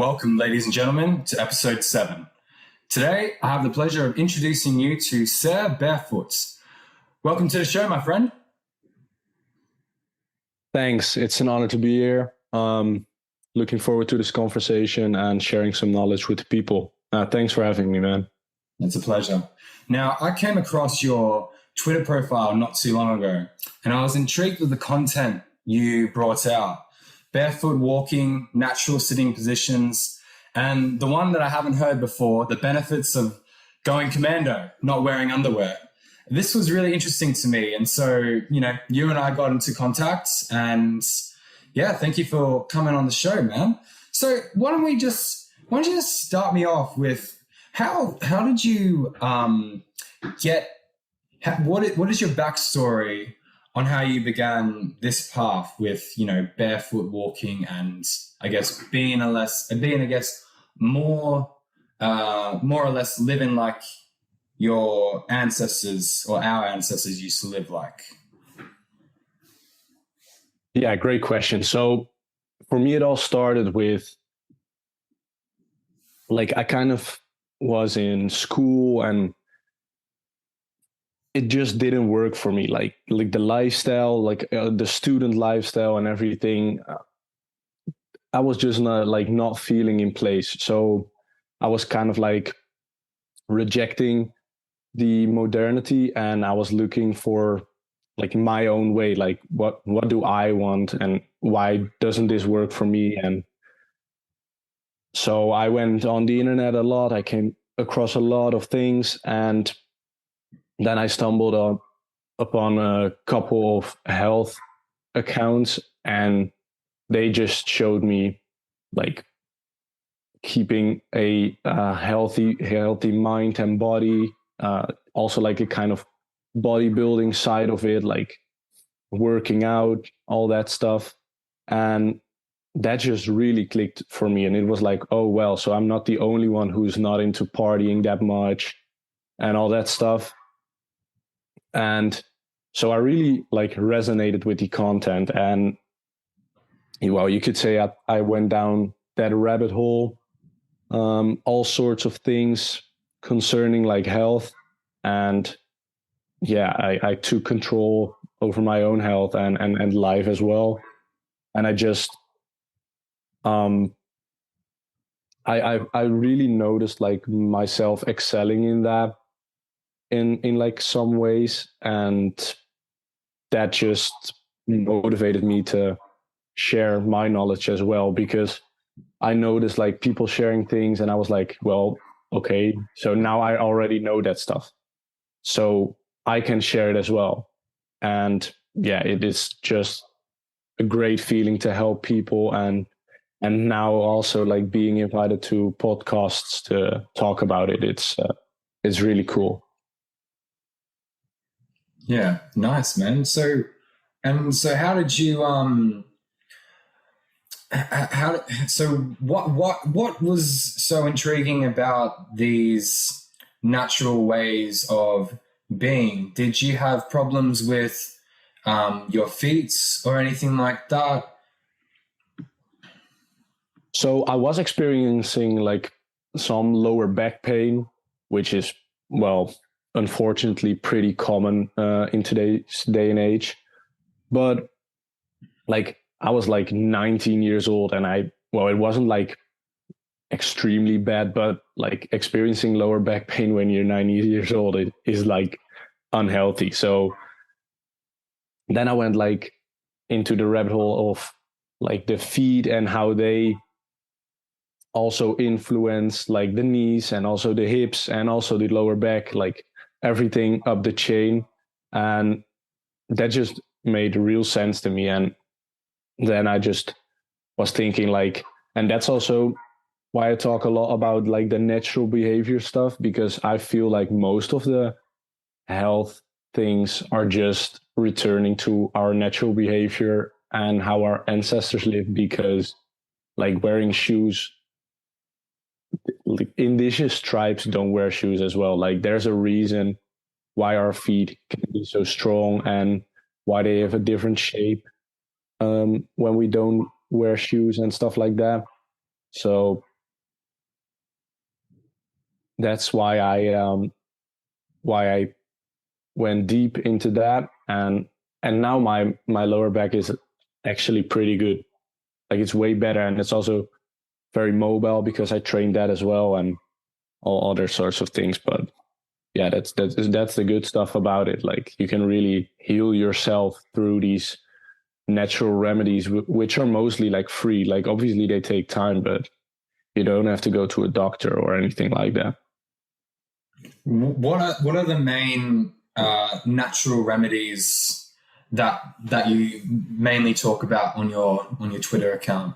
Welcome, ladies and gentlemen, to episode 7. Today, I have the pleasure of introducing you to Sir Barefoot. Welcome to the show, my friend. Thanks. It's an honor to be here. Looking forward to this conversation and sharing some knowledge with the people. Thanks for having me, man. It's a pleasure. Now, I came across your Twitter profile not too long ago, and I was intrigued with the content you brought out. Barefoot walking, natural sitting positions, and the one that I haven't heard before, the benefits of going commando, not wearing underwear. This was really interesting to me. And so, you and I got into contact, and thank you for coming on the show, man. So why don't you just start me off with how did you what is your backstory on how you began this path with, barefoot walking and I guess more or less living like your ancestors or our ancestors used to live like? Yeah, great question. So for me, it all started with I kind of was in school and it just didn't work for me. Like the lifestyle, the student lifestyle and everything. I was just not feeling in place. So I was kind of rejecting the modernity, and I was looking for my own way. What do I want, and why doesn't this work for me? And so I went on the internet a lot. I came across a lot of things, and then I stumbled upon a couple of health accounts, and they just showed me keeping a healthy mind and body, also a kind of bodybuilding side of it, working out, all that stuff. And that just really clicked for me. And it was oh, well, so I'm not the only one who's not into partying that much and all that stuff. And so I really resonated with the content, and you could say I went down that rabbit hole, all sorts of things concerning health, and I took control over my own health and life as well. And I just I really noticed myself excelling in that in some ways, and that just motivated me to share my knowledge as well, because I noticed people sharing things, and I was well, okay, so now I already know that stuff, so I can share it as well. And it is just a great feeling to help people, and now also being invited to podcasts to talk about it. It's really cool. Yeah, nice, man. So how did you what was so intriguing about these natural ways of being? Did you have problems with your feet or anything like that? So I was experiencing some lower back pain, which is, well, unfortunately pretty common in today's day and age. But I was 19 years old, and it wasn't extremely bad, but experiencing lower back pain when you're 90 years old, it is unhealthy. So then I went into the rabbit hole of the feet and how they also influence the knees and also the hips and also the lower back, everything up the chain. And that just made real sense to me. And then I just was thinking and that's also why I talk a lot about the natural behavior stuff, because I feel most of the health things are just returning to our natural behavior and how our ancestors lived, because wearing shoes, indigenous tribes don't wear shoes as well. There's a reason why our feet can be so strong and why they have a different shape when we don't wear shoes and stuff like that. So that's why I went deep into that, and now my lower back is actually pretty good. Like it's way better, and it's also very mobile because I trained that as well, and all other sorts of things. But yeah, that's the good stuff about it. Like you can really heal yourself through these natural remedies, which are mostly like free. Like obviously they take time, but you don't have to go to a doctor or anything like that. What are the main natural remedies that you mainly talk about on your Twitter account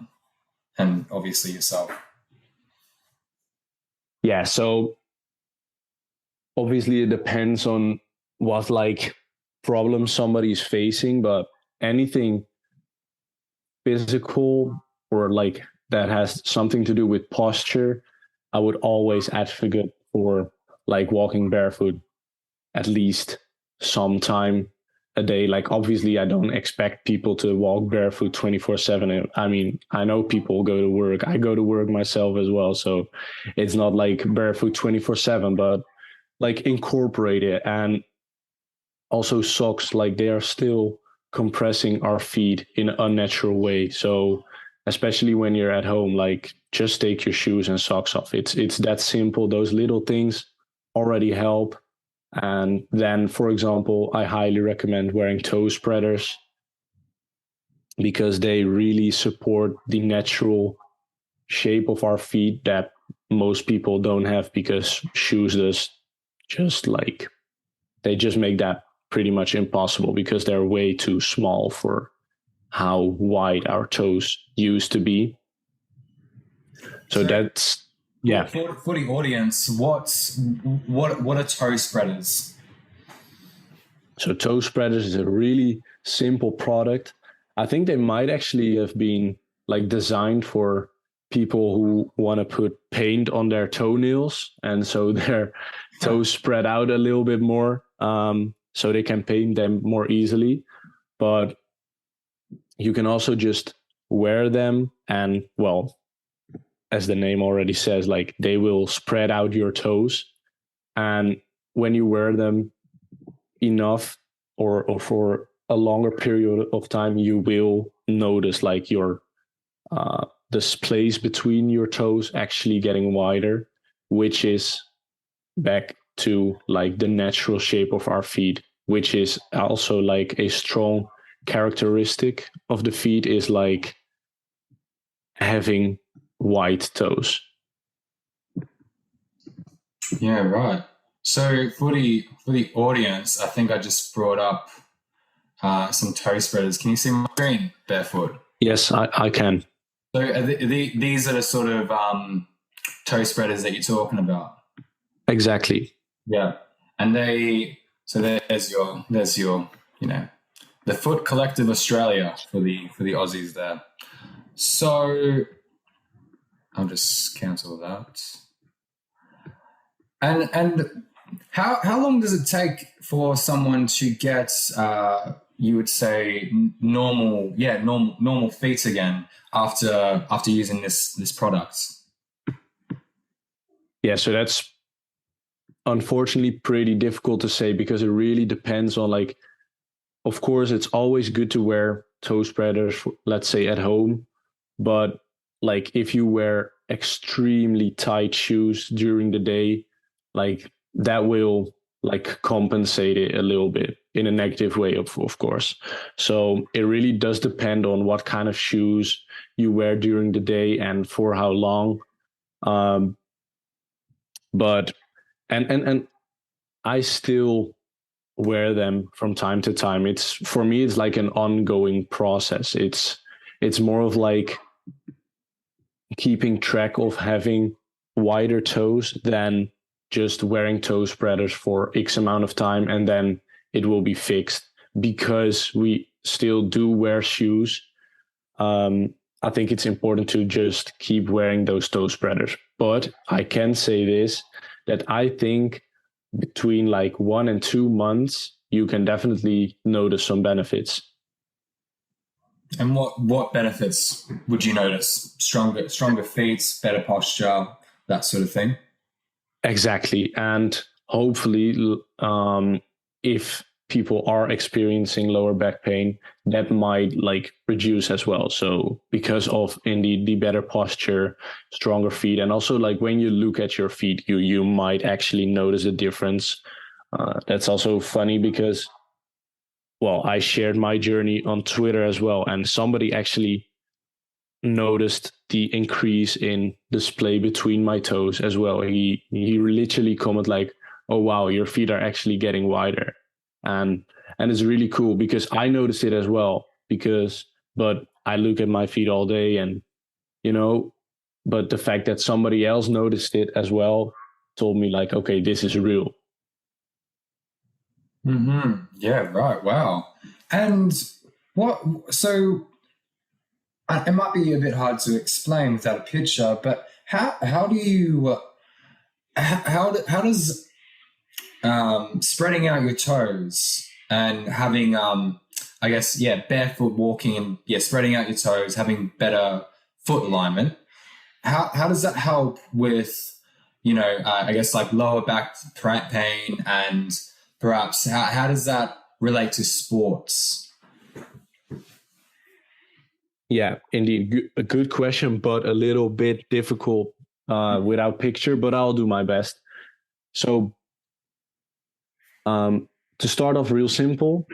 and obviously yourself? Yeah, so obviously it depends on what like problem somebody's facing, but anything physical or like that has something to do with posture, I would always advocate for like walking barefoot at least sometime a day. Like obviously I don't expect people to walk barefoot 24/7. I mean, I know people go to work. I go to work myself as well. So it's not like barefoot 24/7, but like incorporate it. And also socks, like they are still compressing our feet in an unnatural way. So especially when you're at home, like just take your shoes and socks off. It's that simple. Those little things already help. And then, for example, I highly recommend wearing toe spreaders because they really support the natural shape of our feet that most people don't have, because shoes just like they just make that pretty much impossible because they're way too small for how wide our toes used to be. So that's, yeah. For the audience, what are toe spreaders? So toe spreaders is a really simple product. I think they might actually have been like designed for people who want to put paint on their toenails, and so their toes spread out a little bit more, so they can paint them more easily. But you can also just wear them, and well, as the name already says, like they will spread out your toes. And when you wear them enough or for a longer period of time, you will notice like your the space between your toes actually getting wider, which is back to like the natural shape of our feet, which is also like a strong characteristic of the feet, is like having wide toes. Yeah, right. So for the audience, I think I just brought up some toe spreaders. Can you see my screen, Barefoot? Yes, I can. So these are the sort of toe spreaders that you're talking about. Exactly. Yeah, and there's your the Foot Collective Australia for the Aussies there. So I'll just cancel that. And how long does it take for someone to get you would say normal feet again after using this product? Yeah, so that's unfortunately pretty difficult to say because it really depends on, like, of course it's always good to wear toe spreaders, let's say at home, but like if you wear extremely tight shoes during the day, like that will like compensate it a little bit in a negative way, of course. So it really does depend on what kind of shoes you wear during the day and for how long. But and I still wear them from time to time. It's, for me, it's like an ongoing process. It's more of like keeping track of having wider toes than just wearing toe spreaders for X amount of time and then it will be fixed, because we still do wear shoes. I think it's important to just keep wearing those toe spreaders. But I can say this, that I think between like 1 and 2 months, you can definitely notice some benefits. And what benefits would you notice? Stronger feet, better posture, that sort of thing? Exactly. And hopefully, if people are experiencing lower back pain, that might like reduce as well. So because of indeed the better posture, stronger feet, and also like when you look at your feet, you might actually notice a difference. That's also funny because, well, I shared my journey on Twitter as well, and somebody actually noticed the increase in display between my toes as well. He literally commented like, "Oh wow, your feet are actually getting wider," and it's really cool because I noticed it as well. But I look at my feet all day, and you know, but the fact that somebody else noticed it as well told me like, okay, this is real. Yeah, right. Wow. And what? So it might be a bit hard to explain without a picture, but how do you how does spreading out your toes and having I guess barefoot walking and spreading out your toes, having better foot alignment, how does that help with I guess like lower back pain, and perhaps how does that relate to sports? Yeah, indeed. A good question, but a little bit difficult without picture, but I'll do my best. So to start off real simple,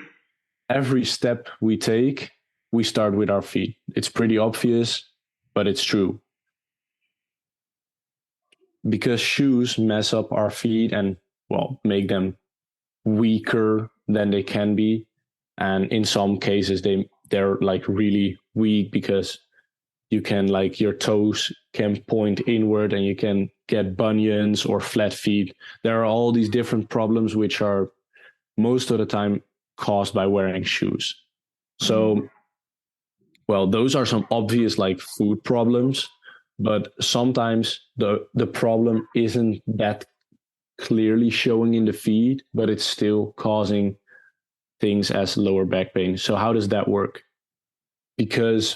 every step we take, we start with our feet. It's pretty obvious, but it's true. Because shoes mess up our feet and, well, make them weaker than they can be. And in some cases, they're like really weak because you can like your toes can point inward and you can get bunions or flat feet. There are all these different problems which are most of the time caused by wearing shoes. So, well, those are some obvious like food problems, but sometimes the problem isn't that clearly showing in the feet, but it's still causing things as lower back pain. So how does that work? Because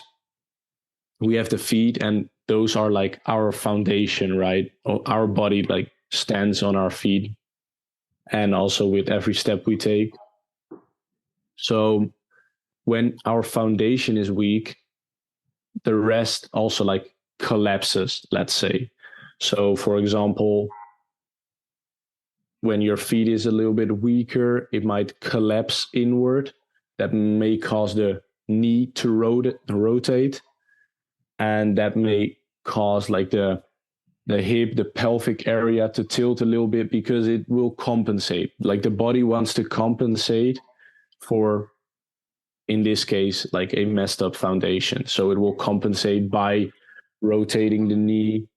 we have the feet and those are like our foundation, right? Our body like stands on our feet and also with every step we take. So when our foundation is weak, the rest also like collapses, let's say. So for example, when your feet is a little bit weaker, it might collapse inward. That may cause the knee to rotate, and that may cause like the hip, the pelvic area to tilt a little bit because it will compensate. Like the body wants to compensate for, in this case, like a messed up foundation. So it will compensate by rotating the knee,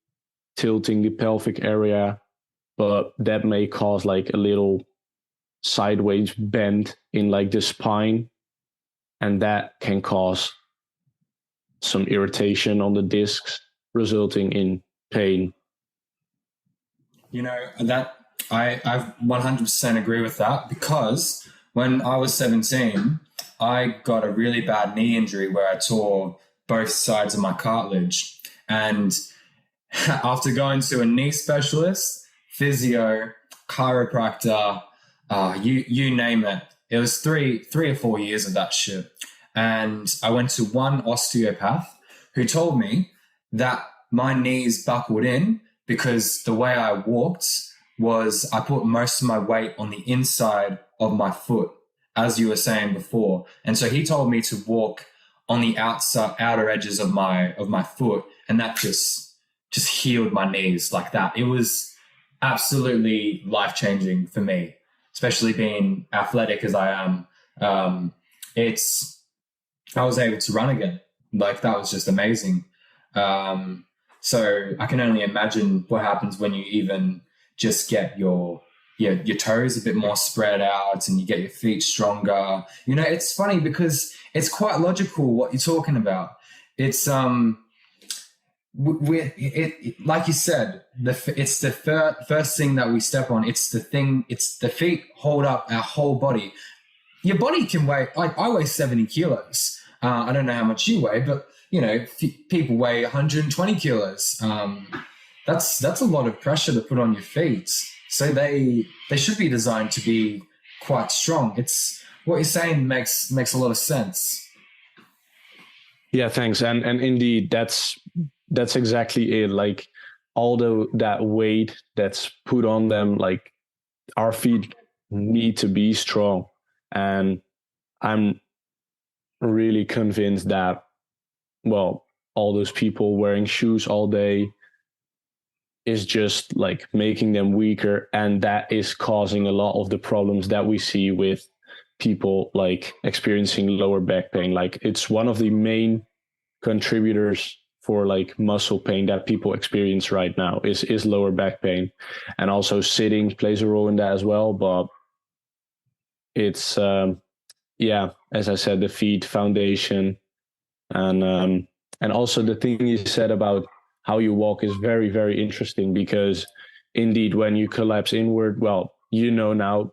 tilting the pelvic area, but that may cause like a little sideways bend in like the spine, and that can cause some irritation on the discs, resulting in pain. That I 100% agree with that, because when I was 17, I got a really bad knee injury where I tore both sides of my cartilage. And after going to a knee specialist, physio, chiropractor, you name it, it was three or 4 years of that shit. And I went to one osteopath who told me that my knees buckled in because the way I walked was I put most of my weight on the inside of my foot, as you were saying before. And so he told me to walk on the outer edges of my foot, and that just healed my knees like that. It was absolutely life-changing for me, especially being athletic as I am. I was able to run again. Like, that was just amazing. So I can only imagine what happens when you even just get your toes a bit more spread out and you get your feet stronger. It's funny because it's quite logical what you're talking about. It's like you said, it's the first thing that we step on. It's the feet hold up our whole body. Your body can weigh, I weigh 70 kilos. I don't know how much you weigh, but people weigh 120 kilos. that's a lot of pressure to put on your feet. So they should be designed to be quite strong. It's what you're saying makes a lot of sense. Yeah, thanks. And indeed, that's exactly it. Like, although that weight that's put on them, like our feet need to be strong. And I'm really convinced that, well, all those people wearing shoes all day is just like making them weaker, and that is causing a lot of the problems that we see with people like experiencing lower back pain. Like, it's one of the main contributors for like muscle pain that people experience right now is lower back pain, and also sitting plays a role in that as well. But it's yeah, as I said, the feet foundation, and also the thing you said about how you walk is very, very interesting, because indeed, when you collapse inward, well, you know now,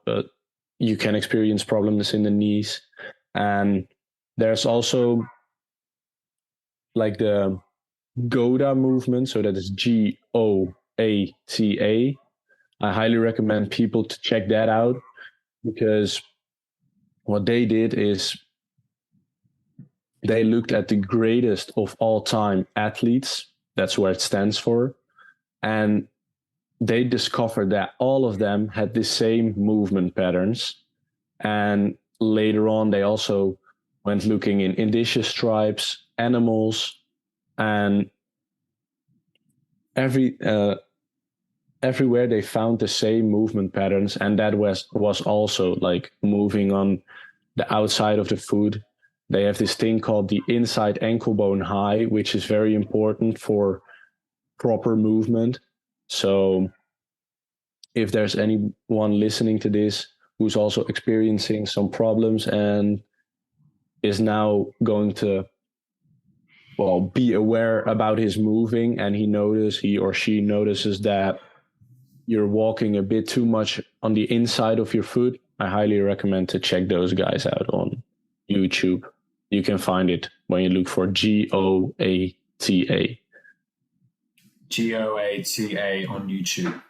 you can experience problems in the knees. And there's also like the GOTA movement. So that is GOATA. I highly recommend people to check that out, because what they did is they looked at the greatest of all time athletes. That's where it stands for. And they discovered that all of them had the same movement patterns. And later on, they also went looking in indigenous tribes, animals, and everywhere they found the same movement patterns. And that was also like moving on the outside of the foot. They have this thing called the inside ankle bone high, which is very important for proper movement. So if there's anyone listening to this who's also experiencing some problems and is now going to, well, be aware about his moving, and he or she notices that you're walking a bit too much on the inside of your foot, I highly recommend to check those guys out on YouTube. You can find it when you look for GOATA. GOATA on YouTube.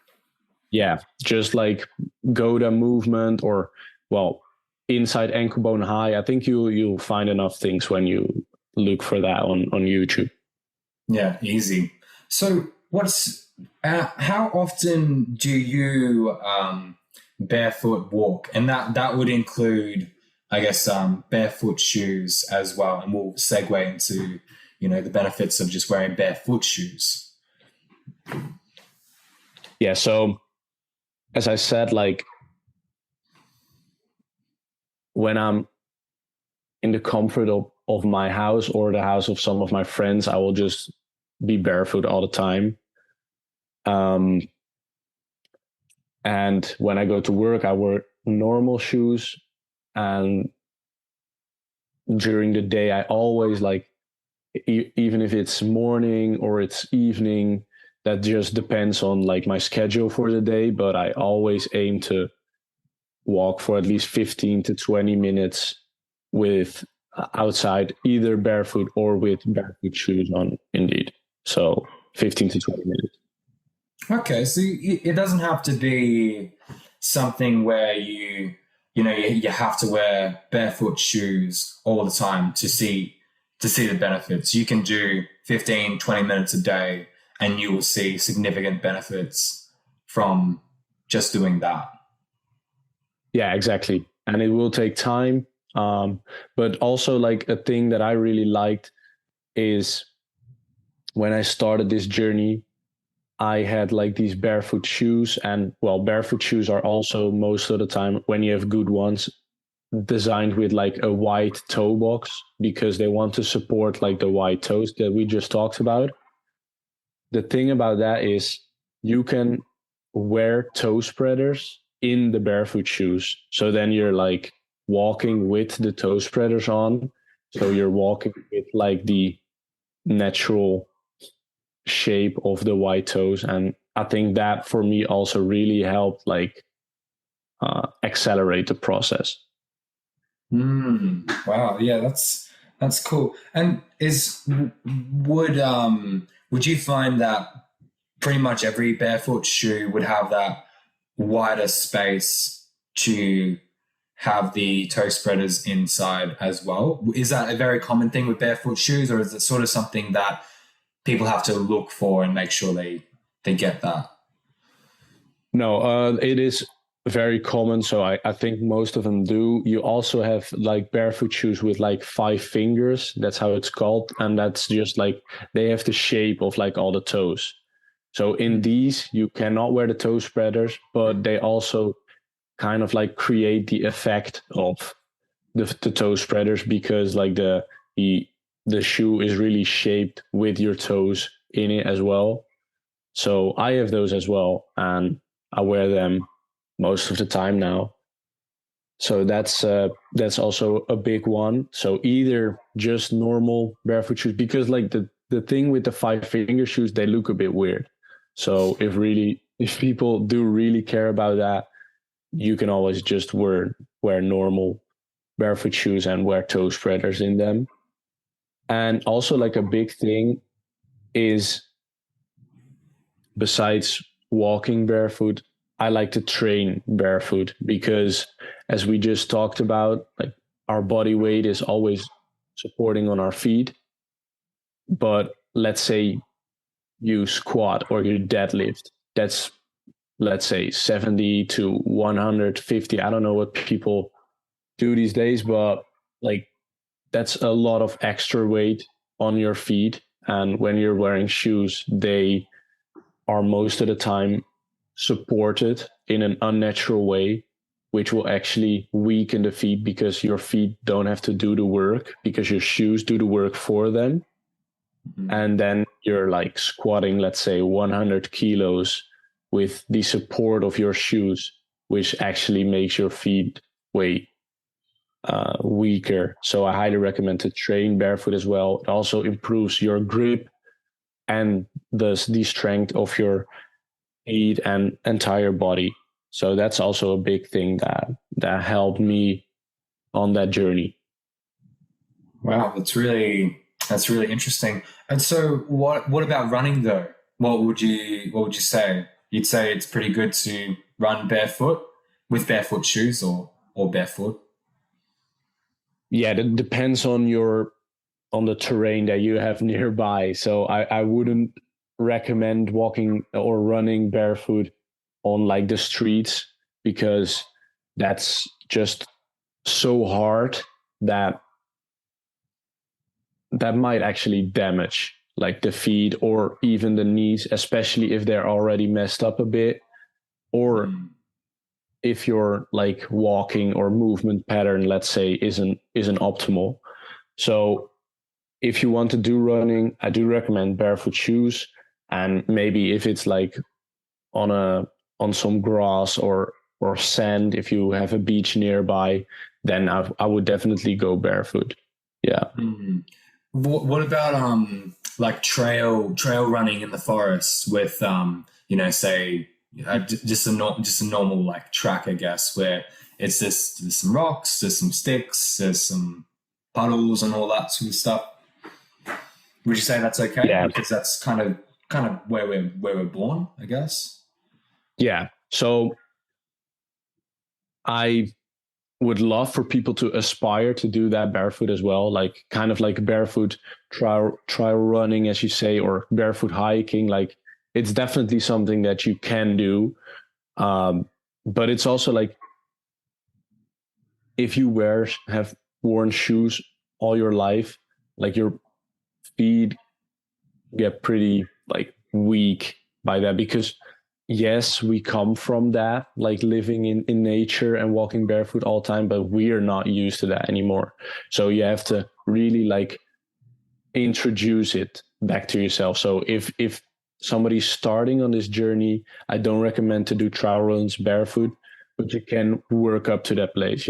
Yeah, just like GOTA movement, or, well, inside ankle bone high. I think you'll find enough things when you look for that on YouTube. Yeah, easy. So how often do you barefoot walk? And that would include, I guess, barefoot shoes as well. And we'll segue into, the benefits of just wearing barefoot shoes. Yeah, so as I said, like, when I'm in the comfort of my house or the house of some of my friends, I will just be barefoot all the time. And when I go to work, I wear normal shoes. And during the day, I always, like, even if it's morning or it's evening, that just depends on like my schedule for the day. But I always aim to walk for at least 15 to 20 minutes with outside, either barefoot or with barefoot shoes on, indeed. So 15 to 20 minutes. Okay, so it doesn't have to be something where you have to wear barefoot shoes all the time to see the benefits. You can do 15, 20 minutes a day and you will see significant benefits from just doing that. Yeah, exactly. And it will take time. But also, like, a thing that I really liked is when I started this journey, I had like these barefoot shoes. And, well, barefoot shoes are also, most of the time, when you have good ones, designed with like a wide toe box, because they want to support like the wide toes that we just talked about. The thing about that is you can wear toe spreaders in the barefoot shoes. So then you're like walking with the toe spreaders on. So you're walking with like the natural shape of the white toes. And I think that for me also really helped like accelerate the process. Wow. Yeah, that's cool. And would you find that pretty much every barefoot shoe would have that wider space to have the toe spreaders inside as well. Is that a very common thing with barefoot shoes, or is it sort of something that people have to look for and make sure they get that? No, it is very common. So I think most of them do. You also have like barefoot shoes with like 5 fingers. That's how it's called. And that's just like they have the shape of like all the toes. So in these, you cannot wear the toe spreaders, but they also kind of like create the effect of the toe spreaders, because like the shoe is really shaped with your toes in it as well. So I have those as well, and I wear them most of the time now. So that's also a big one. So either just normal barefoot shoes, because like the thing with the 5 finger shoes, they look a bit weird. So if people do really care about that, you can always just wear normal barefoot shoes and wear toe spreaders in them. And also like a big thing is, besides walking barefoot, I like to train barefoot, because as we just talked about, like our body weight is always supporting on our feet. But let's say you squat or you deadlift, that's, let's say 70 to 150. I don't know what people do these days, but like that's a lot of extra weight on your feet. And when you're wearing shoes, they are most of the time supported in an unnatural way, which will actually weaken the feet, because your feet don't have to do the work, because your shoes do the work for them. Mm-hmm. And then you're like squatting, let's say 100 kilos with the support of your shoes, which actually makes your feet way weaker. So I highly recommend to train barefoot as well. It also improves your grip and thus the strength of your feet and entire body. So that's also a big thing that helped me on that journey. Wow, that's really interesting. And so what about running though? What would you say? You'd say it's pretty good to run barefoot with barefoot shoes or barefoot? Yeah, that depends on the terrain that you have nearby. So I wouldn't recommend walking or running barefoot on like the streets, because that's just so hard that might actually damage like the feet or even the knees, especially if they're already messed up a bit, or if your like walking or movement pattern, let's say, isn't optimal. So if you want to do running, I do recommend barefoot shoes. And maybe if it's like on some grass or sand, if you have a beach nearby, then I would definitely go barefoot. Yeah. Mm-hmm. What about like trail running in the forest with say just a normal like track, I guess, where it's there's some rocks, there's some sticks, there's some puddles and all that sort of stuff. Would you say that's okay? Yeah, because that's kind of where we're born, I guess. Yeah. So I would love for people to aspire to do that barefoot as well, like kind of like barefoot trail running, as you say, or barefoot hiking. Like it's definitely something that you can do. But it's also like, if you have worn shoes all your life, like your feet get pretty like weak by that, because yes, we come from that, like living in nature and walking barefoot all the time, but we are not used to that anymore. So you have to really like introduce it back to yourself. So if somebody's starting on this journey, I don't recommend to do trail runs barefoot, but you can work up to that place,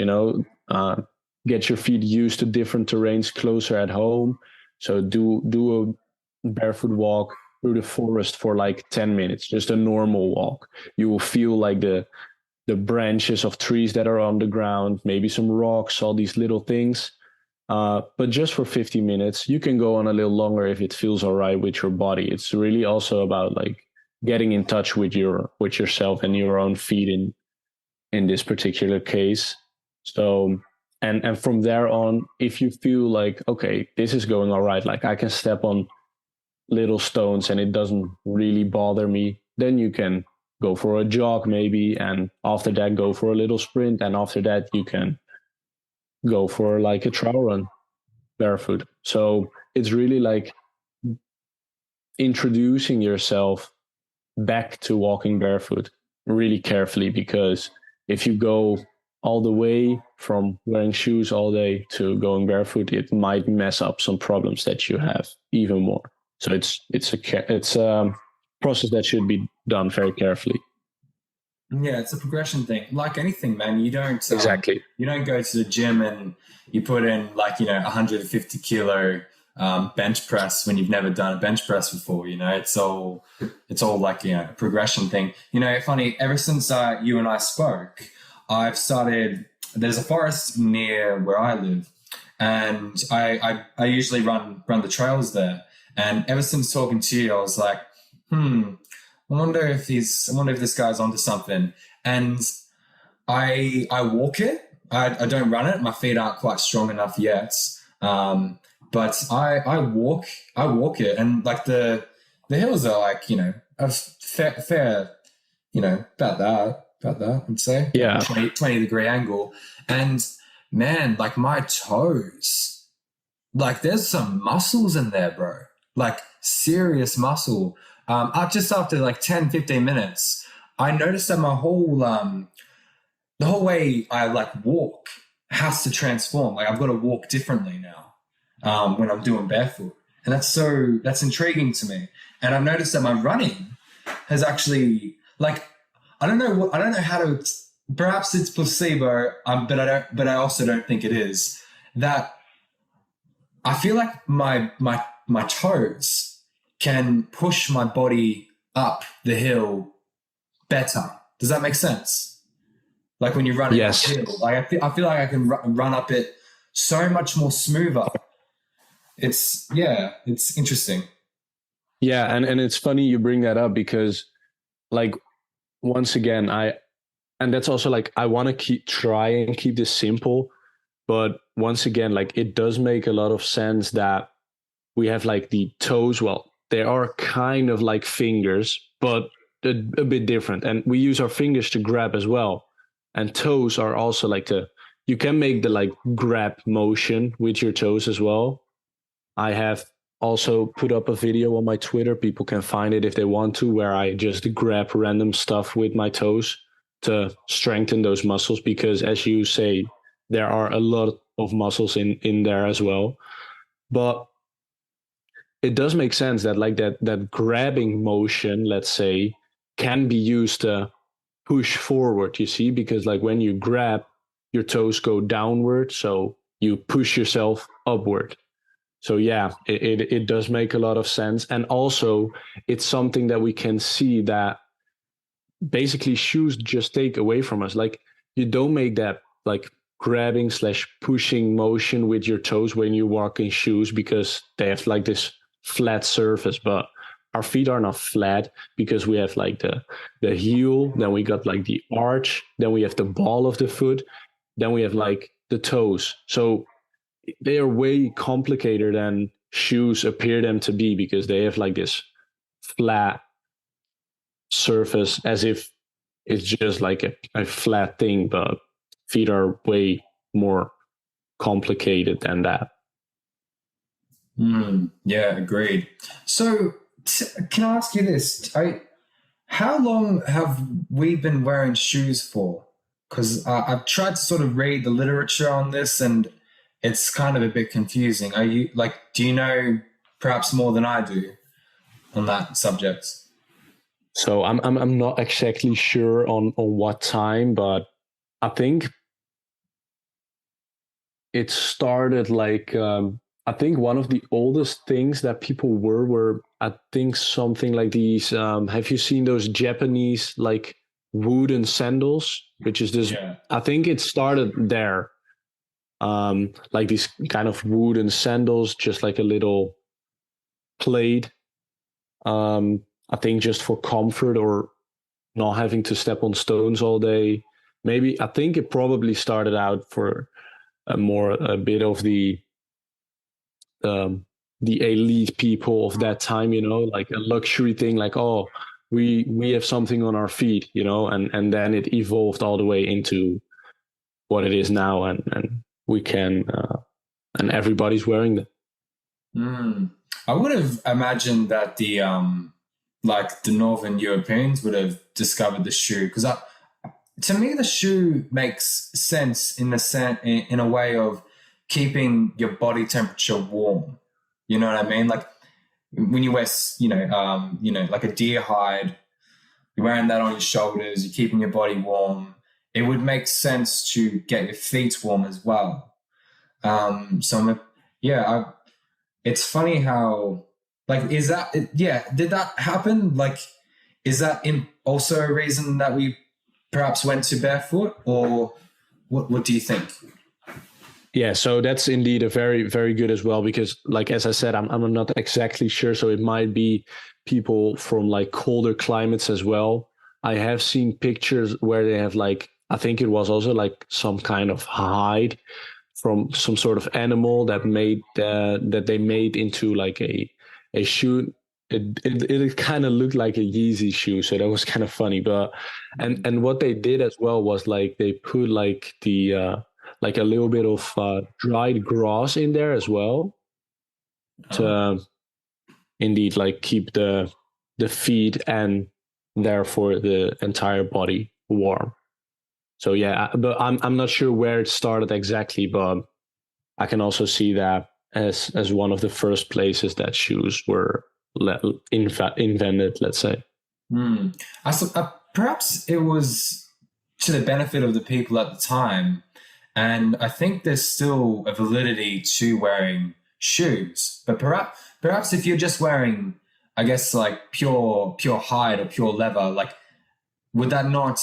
get your feet used to different terrains closer at home. So do a barefoot walk through the forest for like 10 minutes, just a normal walk. You will feel like the branches of trees that are on the ground, maybe some rocks, all these little things. But just for 50 minutes, you can go on a little longer if it feels all right with your body. It's really also about like getting in touch with yourself and your own feet in this particular case. So and from there on, if you feel like, okay, this is going all right, like I can step on little stones and it doesn't really bother me, then you can go for a jog maybe, and after that go for a little sprint, and after that you can go for like a trail run barefoot. So it's really like introducing yourself back to walking barefoot really carefully, because if you go all the way from wearing shoes all day to going barefoot, it might mess up some problems that you have even more. So it's a process that should be done very carefully. Yeah, it's a progression thing. Like anything, man, Exactly. you don't go to the gym and you put in like, 150 kilo bench press when you've never done a bench press before. It's all like, a progression thing. Funny, ever since you and I spoke, there's a forest near where I live, and I usually run the trails there. And ever since talking to you, I was like, I wonder if this guy's onto something. And I walk it. I don't run it. My feet aren't quite strong enough yet. But I walk it, and like the hills are like, a fair, about that, I'd say. Yeah. 20 degree angle. And man, like my toes, like there's some muscles in there, bro. Like serious muscle. Just after like 10, 15 minutes, I noticed that my the whole way I like walk has to transform. Like I've got to walk differently now when I'm doing barefoot. And that's intriguing to me. And I've noticed that my running has actually, like, I don't know how to, perhaps it's placebo, but I also don't think it is, that I feel like my toes can push my body up the hill better. Does that make sense? Like when you're running uphill, like I feel like I can run up it so much more smoother. It's interesting. Yeah, and it's funny you bring that up, because like once again, and that's also like I want to try and keep this simple, but once again, like it does make a lot of sense that we have like the toes. Well, they are kind of like fingers, but a bit different. And we use our fingers to grab as well. And toes are also like you can make the like grab motion with your toes as well. I have also put up a video on my Twitter. People can find it if they want to, where I just grab random stuff with my toes to strengthen those muscles, because as you say, there are a lot of muscles in there as well. But it does make sense that like that grabbing motion, let's say, can be used to push forward, you see, because like when you grab, your toes go downward, so you push yourself upward. So yeah, it does make a lot of sense. And also it's something that we can see that basically shoes just take away from us. Like you don't make that like grabbing / pushing motion with your toes when you walk in shoes, because they have like this flat surface, but our feet are not flat because we have like the heel, then we got like the arch, then we have the ball of the foot, then we have like the toes. So they are way complicated than shoes appear them to be, because they have like this flat surface as if it's just like a flat thing, but feet are way more complicated than that. Yeah, agreed. So can I ask you this? How long have we been wearing shoes for? Because I've tried to sort of read the literature on this, and it's kind of a bit confusing. Do you know perhaps more than I do on that subject? So I'm not exactly sure on what time, but I think it started like I think one of the oldest things that people were I think something like these. Have you seen those Japanese like wooden sandals? Which is this? Yeah. I think it started there. Like these kind of wooden sandals, just like a little plate. I think just for comfort or not having to step on stones all day. Maybe I think it probably started out for a bit of um, the elite people of that time, like a luxury thing, like, oh, we have something on our feet, and then it evolved all the way into what it is now, and we can and everybody's wearing them. I would have imagined that the like the Northern Europeans would have discovered the shoe because to me the shoe makes sense in a way of keeping your body temperature warm. You know what I mean? Like when you wear, like a deer hide, you're wearing that on your shoulders, you're keeping your body warm. It would make sense to get your feet warm as well. Yeah, it's funny how, like, did that happen? Like, is that also a reason that we perhaps went to barefoot, or what do you think? Yeah, so that's indeed a very, very good as well, because like, as I said, I'm not exactly sure. So it might be people from like colder climates as well. I have seen pictures where they have like, I think it was also like some kind of hide from some sort of animal that they made into like a shoe. It kind of looked like a Yeezy shoe, so that was kind of funny. But and what they did as well was like they put like the like a little bit of dried grass in there as well to indeed like keep the feet and therefore the entire body warm. So yeah, but I'm not sure where it started exactly, but I can also see that as one of the first places that shoes were invented, let's say. Perhaps it was to the benefit of the people at the time, and I think there's still a validity to wearing shoes. But perhaps if you're just wearing, I guess, like pure hide or pure leather, like would that not,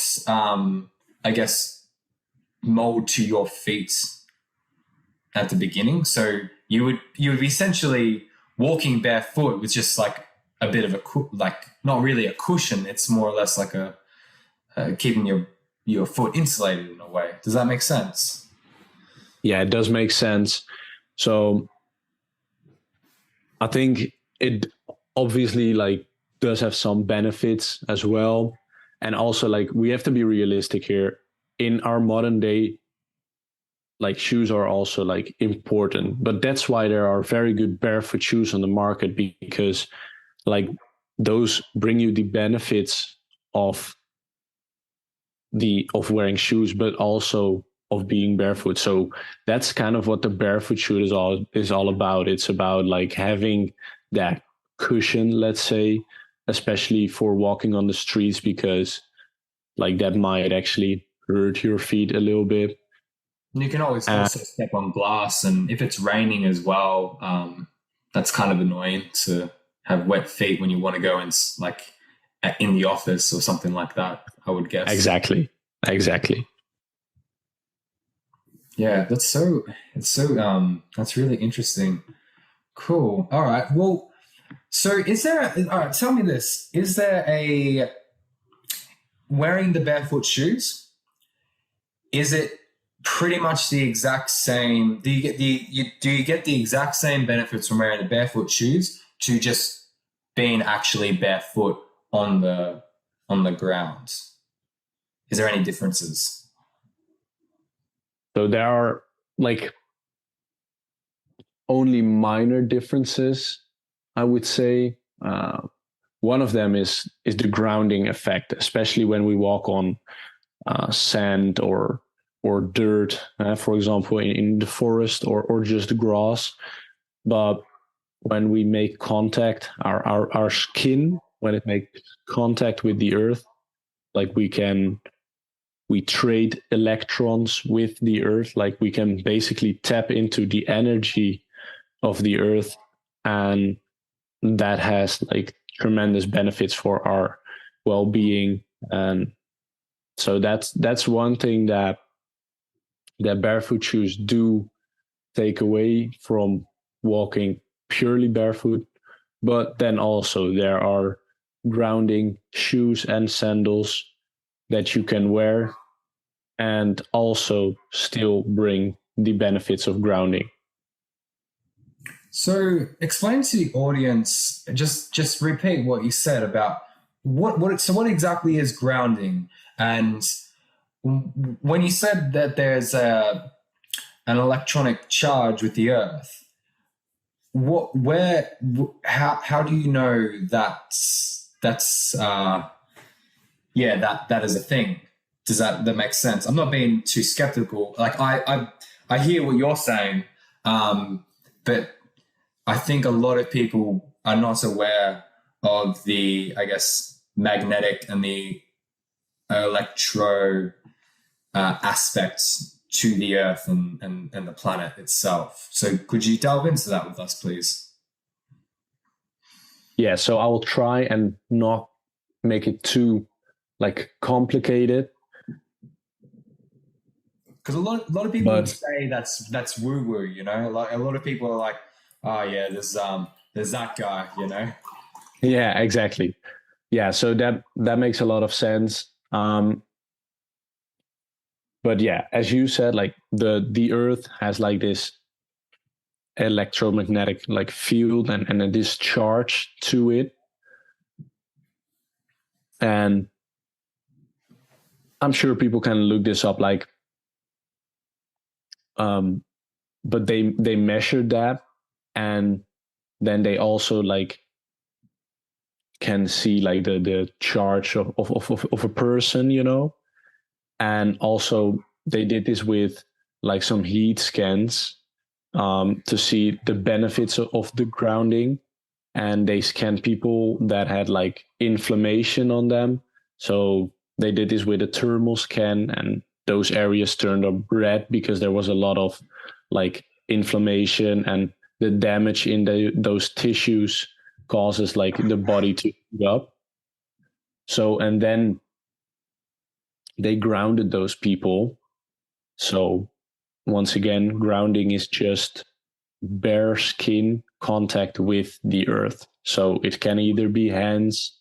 I guess, mold to your feet at the beginning? So you would be essentially walking barefoot with just like a bit of like not really a cushion. It's more or less like a keeping your foot insulated in a way. Does that make sense? Yeah, it does make sense. So I think it obviously like does have some benefits as well. And also like we have to be realistic here. In our modern day, like shoes are also like important, but that's why there are very good barefoot shoes on the market, because like those bring you the benefits of wearing shoes, but also of being barefoot. So that's kind of what the barefoot shoe is all about. It's about like having that cushion, let's say, especially for walking on the streets, because like that might actually hurt your feet a little bit. You can always also step on glass, and if it's raining as well, that's kind of annoying to have wet feet when you want to go in, like in the office or something like that, I would guess. Exactly. Yeah, that's really interesting. Cool. All right. Well, so all right, tell me this. Is there wearing the barefoot shoes, is it pretty much the exact same? Do you get the exact same benefits from wearing the barefoot shoes to just being actually barefoot on the ground? Is there any differences? So there are like only minor differences, I would say. One of them is the grounding effect, especially when we walk on sand or dirt, for example, in the forest or just grass. But when we make contact, our skin, when it makes contact with the earth, like we trade electrons with the earth, like we can basically tap into the energy of the earth, and that has like tremendous benefits for our well-being. And so that's one thing that barefoot shoes do take away from walking purely barefoot. But then also there are grounding shoes and sandals that you can wear and also still bring the benefits of grounding. So explain to the audience, just repeat what you said about what exactly is grounding, and when you said that there's an electronic charge with the earth, how do you know that's that is a thing? Does that make sense? I'm not being too skeptical. Like I hear what you're saying, but I think a lot of people are not aware of the, I guess, magnetic and the electro aspects to the Earth and the planet itself. So could you delve into that with us, please? Yeah, so I will try and not make it too complicated. Because a lot of people would say that's woo woo, you know. Like a lot of people are like, oh yeah, there's that guy, you know. Yeah, exactly. Yeah, so that makes a lot of sense. But yeah, as you said, like the Earth has like this electromagnetic field and this charge to it, and I'm sure people can look this up, but they measured that, and then they also can see the charge of a person, you know. And also they did this with some heat scans to see the benefits of the grounding, and they scanned people that had inflammation on them. So they did this with a thermal scan, and those areas turned up red because there was a lot of inflammation, and the damage in those tissues causes the body to heat up. So, and then they grounded those people. So once again, grounding is just bare skin contact with the earth. So it can either be hands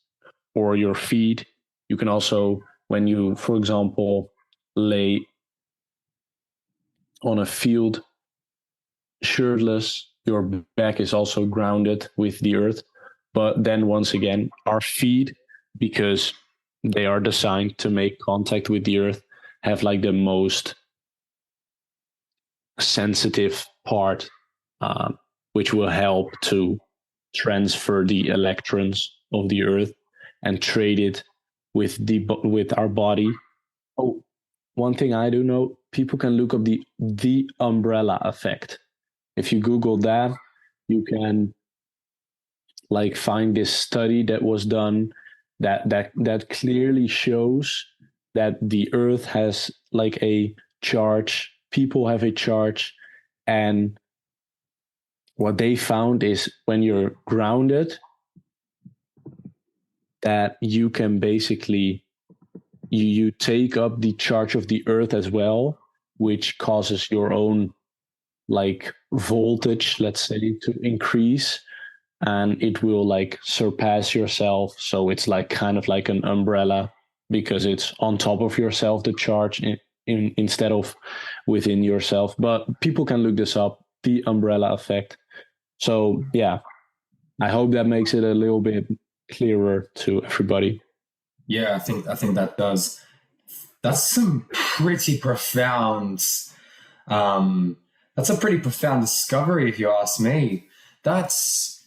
or your feet. You can also, when you, for example, lay on a field shirtless, your back is also grounded with the earth. But then once again, our feet, because they are designed to make contact with the earth, have the most sensitive part, which will help to transfer the electrons of the earth and trade it with our body. Oh, one thing I do know, people can look up the umbrella effect. If you Google that, you can find this study that was done that clearly shows that the earth has a charge, people have a charge, and what they found is when you're grounded, that you can basically you take up the charge of the earth as well, which causes your own voltage, let's say, to increase, and it will surpass yourself. So it's kind of like an umbrella, because it's on top of yourself, the charge instead of within yourself. But people can look this up, the umbrella effect. So yeah, I hope that makes it a little bit clearer to everybody. Yeah, I think that does. That's some pretty profound. That's a pretty profound discovery, if you ask me. That's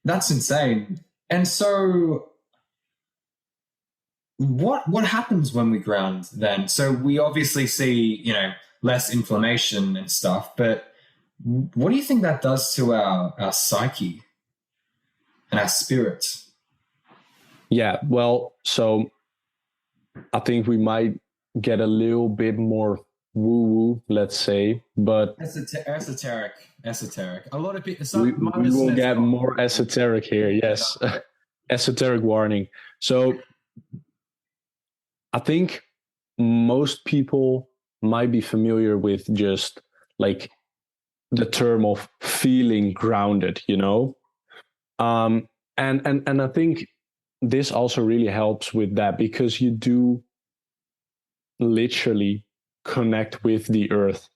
insane. And so, what happens when we ground then? So we obviously see, less inflammation and stuff, but what do you think that does to our psyche and our spirit? Yeah, well, so I think we might get a little bit more woo-woo, let's say, but esoteric. A lot of people. We will get more esoteric here. Yes, esoteric warning. So I think most people might be familiar with just the term of feeling grounded, you know, and I think this also really helps with that, because you do literally connect with the earth.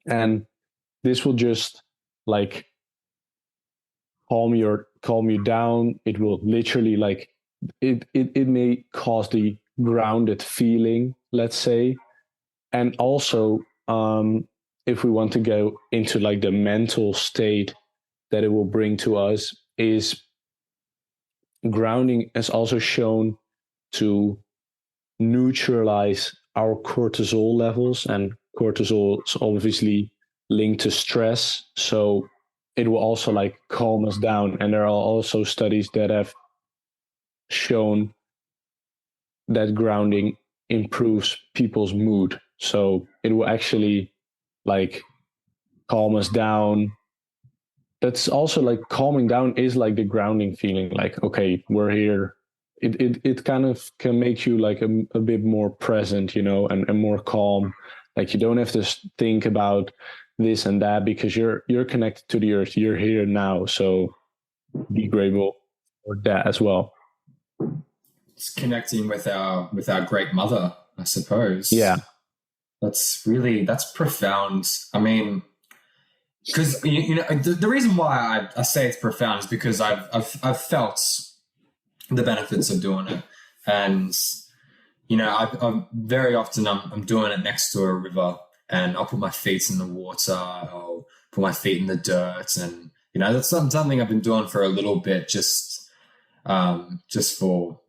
And this will just like calm you down. It will literally like it may cause the grounded feeling, let's say. And also, if we want to go into like the mental state that it will bring to us, is grounding is also shown to neutralize our cortisol levels, and cortisol is obviously linked to stress. So it will also like calm us down. And there are also studies that have shown that grounding improves people's mood. So it will actually like calm us down. That's also like calming down is like the grounding feeling, like, okay, we're here. It kind of can make you like a bit more present, and more calm. Like you don't have to think about this and that, because you're connected to the earth. You're here now. So be grateful for that as well. It's connecting with our great mother, I suppose. Yeah. That's profound. I mean, because the reason why I say it's profound is because I've felt the benefits of doing it, and I'm very often I'm doing it next to a river, and I'll put my feet in the water, I'll put my feet in the dirt, and that's something I've been doing for a little bit, just for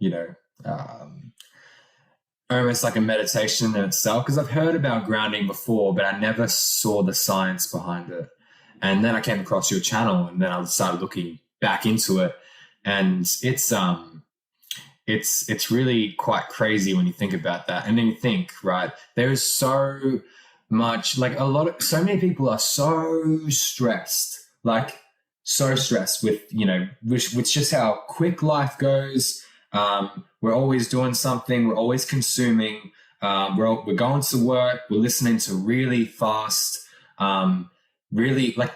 almost like a meditation in itself, because I've heard about grounding before, but I never saw the science behind it. And then I came across your channel, and then I started looking back into it, and it's really quite crazy when you think about that. And then you think, right, there is so much, like so many people are so stressed, with with just how quick life goes. We're always doing something. We're always consuming. We're going to work. We're listening to really fast, really like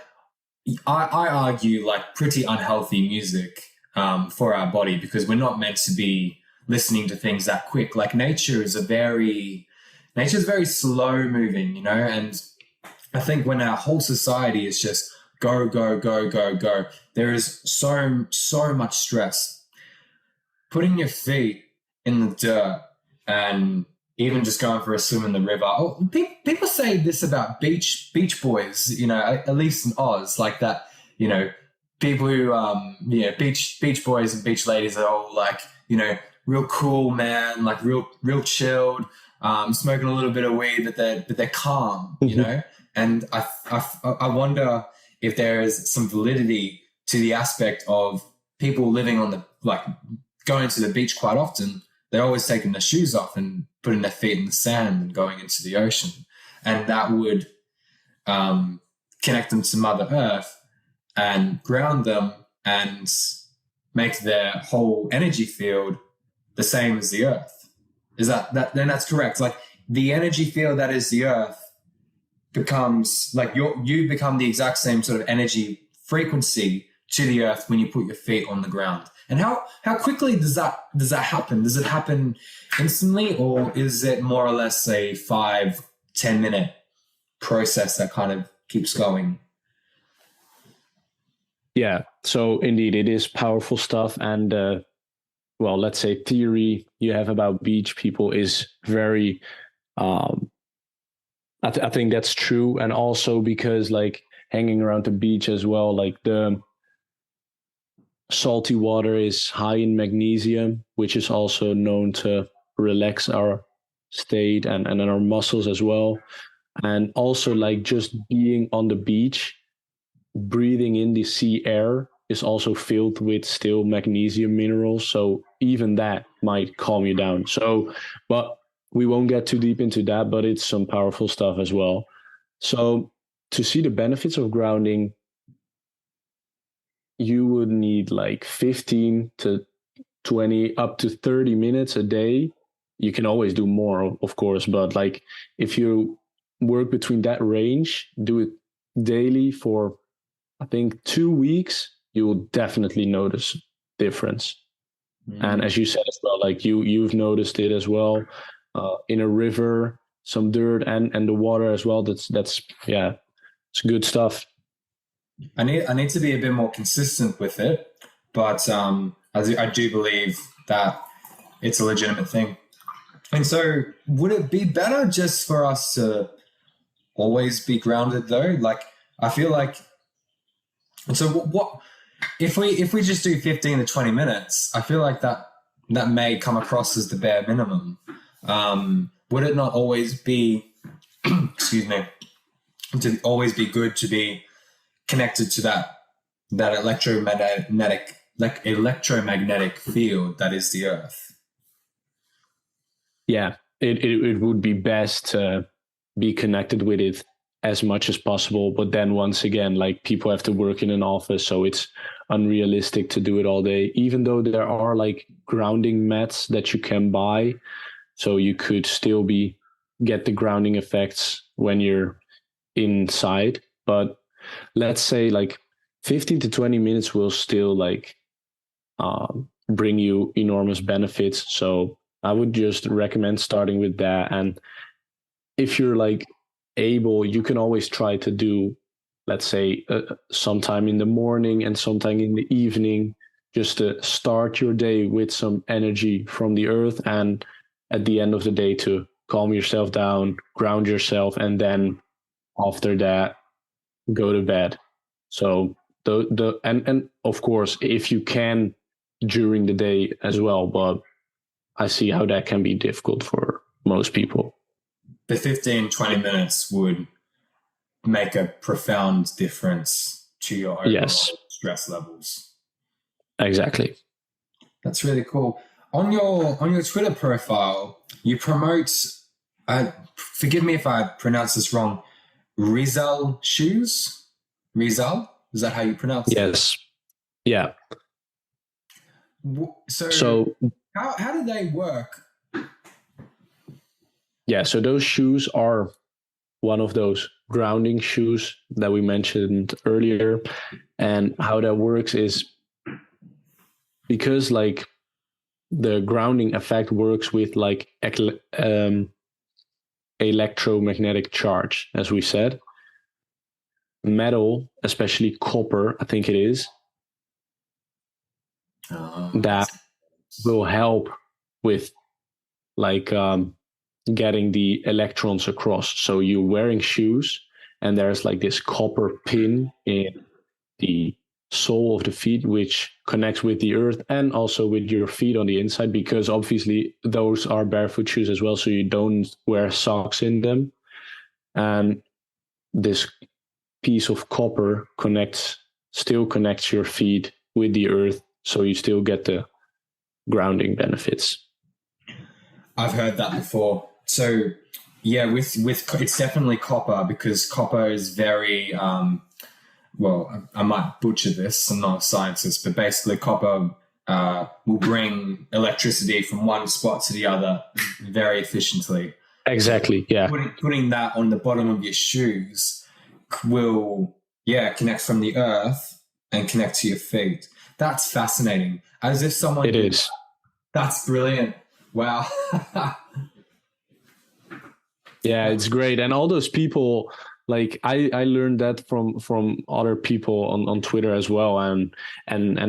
I argue like pretty unhealthy music for our body, because we're not meant to be listening to things that quick. Like nature's very slow moving, and I think when our whole society is just go, go, go, go, go, there is so much stress. Putting your feet in the dirt and even just going for a swim in the river. Oh, people say this about beach boys, at least in Oz, like that, people who, beach boys and beach ladies are all like, real cool, man, like real chilled, smoking a little bit of weed, but they're calm, And I wonder if there is some validity to the aspect of people living on going to the beach quite often. They're always taking their shoes off and putting their feet in the sand and going into the ocean. And that would connect them to Mother Earth and ground them and make their whole energy field the same as the Earth. Is that then that's correct? Like the energy field that is the Earth becomes like you become the exact same sort of energy frequency to the Earth when you put your feet on the ground. And how quickly does that happen? Does it happen instantly, or is it more or less a 5-10 minute process that kind of keeps going? Yeah, so indeed it is powerful stuff. And let's say theory you have about beach people is very I think that's true. And also because like hanging around the beach as well, like the salty water is high in magnesium, which is also known to relax our state and our muscles as well. And also like just being on the beach, breathing in the sea air is also filled with still magnesium minerals. So even that might calm you down. So, but we won't get too deep into that, but it's some powerful stuff as well. So to see the benefits of grounding, you would need like 15 to 20 up to 30 minutes a day. You can always do more, of course, but like if you work between that range, do it daily for I think 2 weeks, you will definitely notice difference. And as you said as well, like you've noticed it as well, in a river, some dirt and the water as well. That's yeah, it's good stuff. I need to be a bit more consistent with it, but I do believe that it's a legitimate thing. And so, would it be better just for us to always be grounded though? Like, I feel like, so what if we just do 15 to 20 minutes? I feel like that may come across as the bare minimum. Would it not always be, excuse me, to always be good to be connected to that electromagnetic field that is the Earth? Yeah, it would be best to be connected with it as much as possible. But then once again, like, people have to work in an office, so it's unrealistic to do it all day, even though there are like grounding mats that you can buy. So you could still get the grounding effects when you're inside. But let's say like 15 to 20 minutes will still like bring you enormous benefits. So I would just recommend starting with that. And if you're like able, you can always try to do, let's say, sometime in the morning and sometime in the evening, just to start your day with some energy from the earth, and at the end of the day to calm yourself down, ground yourself, and then after that go to bed. So and of course, if you can during the day as well, but I see how that can be difficult for most people. The 15, 20 minutes would make a profound difference to your overall stress levels. Exactly. That's really cool. On your Twitter profile, you promote, forgive me if I pronounce this wrong, Rizal shoes? Rizal? Is that how you pronounce it? Yes. Yeah. So how do they work? Yeah, so those shoes are one of those grounding shoes that we mentioned earlier. And how that works is because like the grounding effect works with like electromagnetic charge, as we said. Metal, especially copper, I think it is, that will help with like getting the electrons across. So you're wearing shoes and there's like this copper pin in the sole of the feet, which connects with the earth and also with your feet on the inside, because obviously those are barefoot shoes as well, so you don't wear socks in them. And this piece of copper still connects your feet with the earth, so you still get the grounding benefits. I've heard that before. So yeah, with it's definitely copper, because copper is very well, I might butcher this, I'm not a scientist, but basically copper will bring electricity from one spot to the other very efficiently. Exactly, yeah. Putting that on the bottom of your shoes will, connect from the earth and connect to your feet. That's fascinating. As if someone... It is. That's brilliant. Wow. Yeah, it's great. And all those people, like I learned that from other people on Twitter as well. And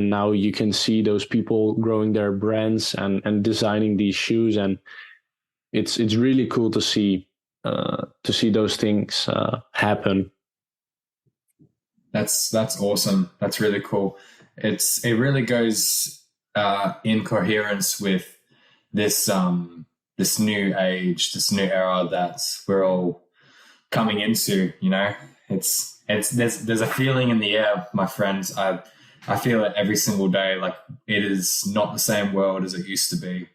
now you can see those people growing their brands and designing these shoes. And it's really cool to see those things happen. That's awesome. That's really cool. It really goes in coherence with this this new age, this new era that we're all coming into. You know, there's a feeling in the air, my friends. I feel it every single day. Like, it is not the same world as it used to be.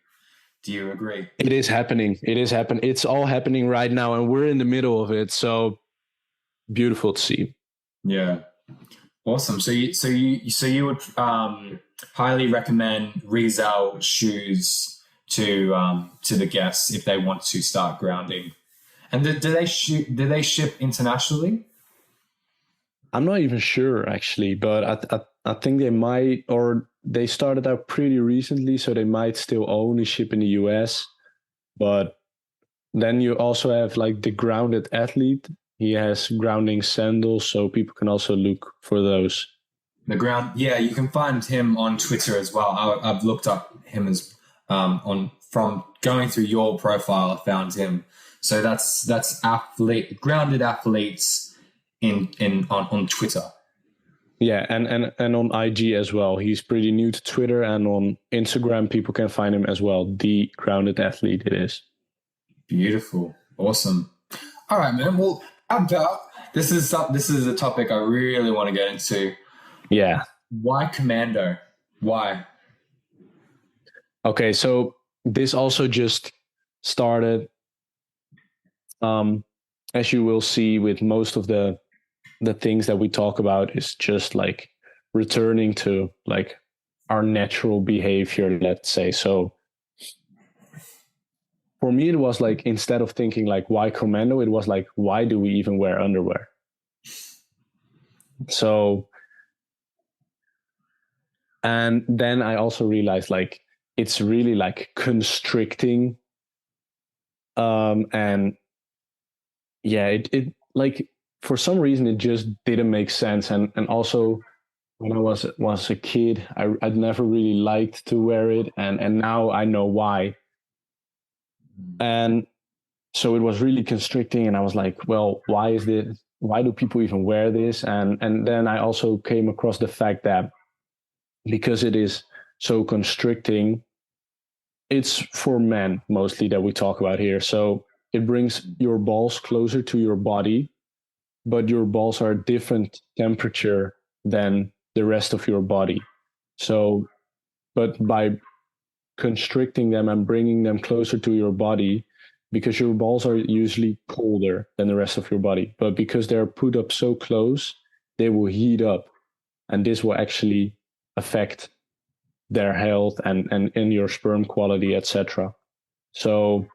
Do you agree? It is happening. It's all happening right now, and we're in the middle of it. So beautiful to see. Yeah, awesome. So you would highly recommend Rizal shoes to the guests if they want to start grounding. And do they ship internationally? I'm not even sure, actually, but I think they might, or they started out pretty recently, so they might still only ship in the US. But then you also have like the grounded athlete. He has grounding sandals, so people can also look for those. The ground, yeah, you can find him on Twitter as well. I've looked up him as on from going through your profile. I found him. So that's grounded athletes on Twitter. Yeah, and on IG as well. He's pretty new to Twitter, and on Instagram, people can find him as well. The grounded athlete, it is. Beautiful, awesome. All right, man. Well, this is a topic I really want to get into. Yeah. Why commando? Why? Okay, so this also just started, as you will see with most of the things that we talk about, is just like returning to like our natural behavior, let's say. So for me, it was like, instead of thinking like, why commando, it was like, why do we even wear underwear? So, and then I also realized like, it's really like constricting. And yeah, it like, for some reason, it just didn't make sense. And also, when I was a kid, I'd never really liked to wear it, and now I know why. And so it was really constricting, and I was like, well, why is this? Why do people even wear this? And then I also came across the fact that because it is so constricting, it's for men mostly that we talk about here. So it brings your balls closer to your body, but your balls are a different temperature than the rest of your body. So, but by constricting them and bringing them closer to your body, because your balls are usually colder than the rest of your body, but because they're put up so close, they will heat up, and this will actually affect their health and your sperm quality, etc. So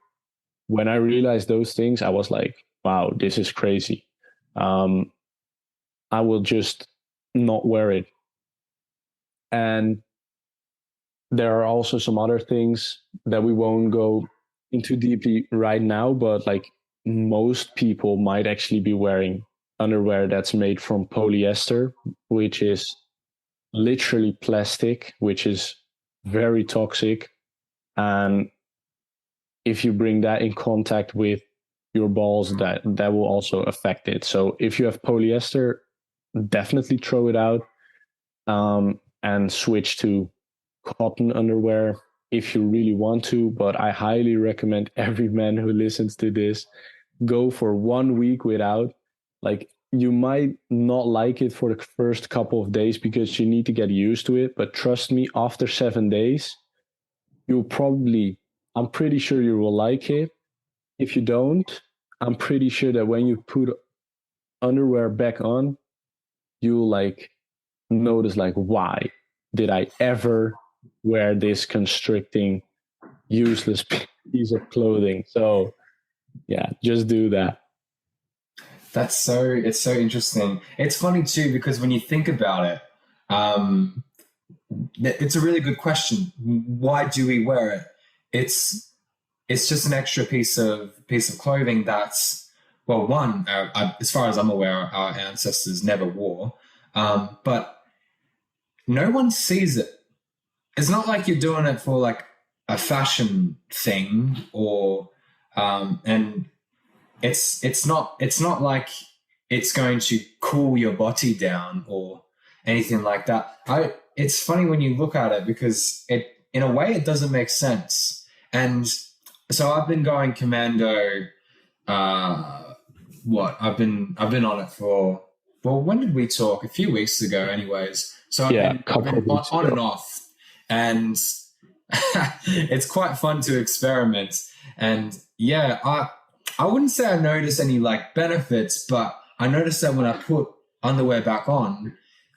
when I realized those things, I was like, wow, this is crazy. I will just not wear it. And there are also some other things that we won't go into deeply right now, but like, most people might actually be wearing underwear that's made from polyester, which is literally plastic, which is very toxic. And if you bring that in contact with your balls, that will also affect it. So if you have polyester, definitely throw it out, and switch to cotton underwear if you really want to. But I highly recommend every man who listens to this go for 1 week without. Like, you might not like it for the first couple of days because you need to get used to it, but trust me, after 7 days, I'm pretty sure you will like it. If you don't, I'm pretty sure that when you put underwear back on, you'll like notice like, why did I ever wear this constricting, useless piece of clothing? So yeah, just do that. It's so interesting. It's funny too, because when you think about it, it's a really good question. Why do we wear it? It's just an extra piece of clothing that's, well, one, as far as I'm aware, our ancestors never wore, but no one sees it. It's not like you're doing it for like a fashion thing, or and it's not like it's going to cool your body down or anything like that. It's funny when you look at it, because in a way it doesn't make sense. And so I've been going commando. I've been on it for, well, when did we talk? A few weeks ago, anyways. So I've been on and off, and it's quite fun to experiment. And yeah, I wouldn't say I notice any like benefits, but I noticed that when I put underwear back on,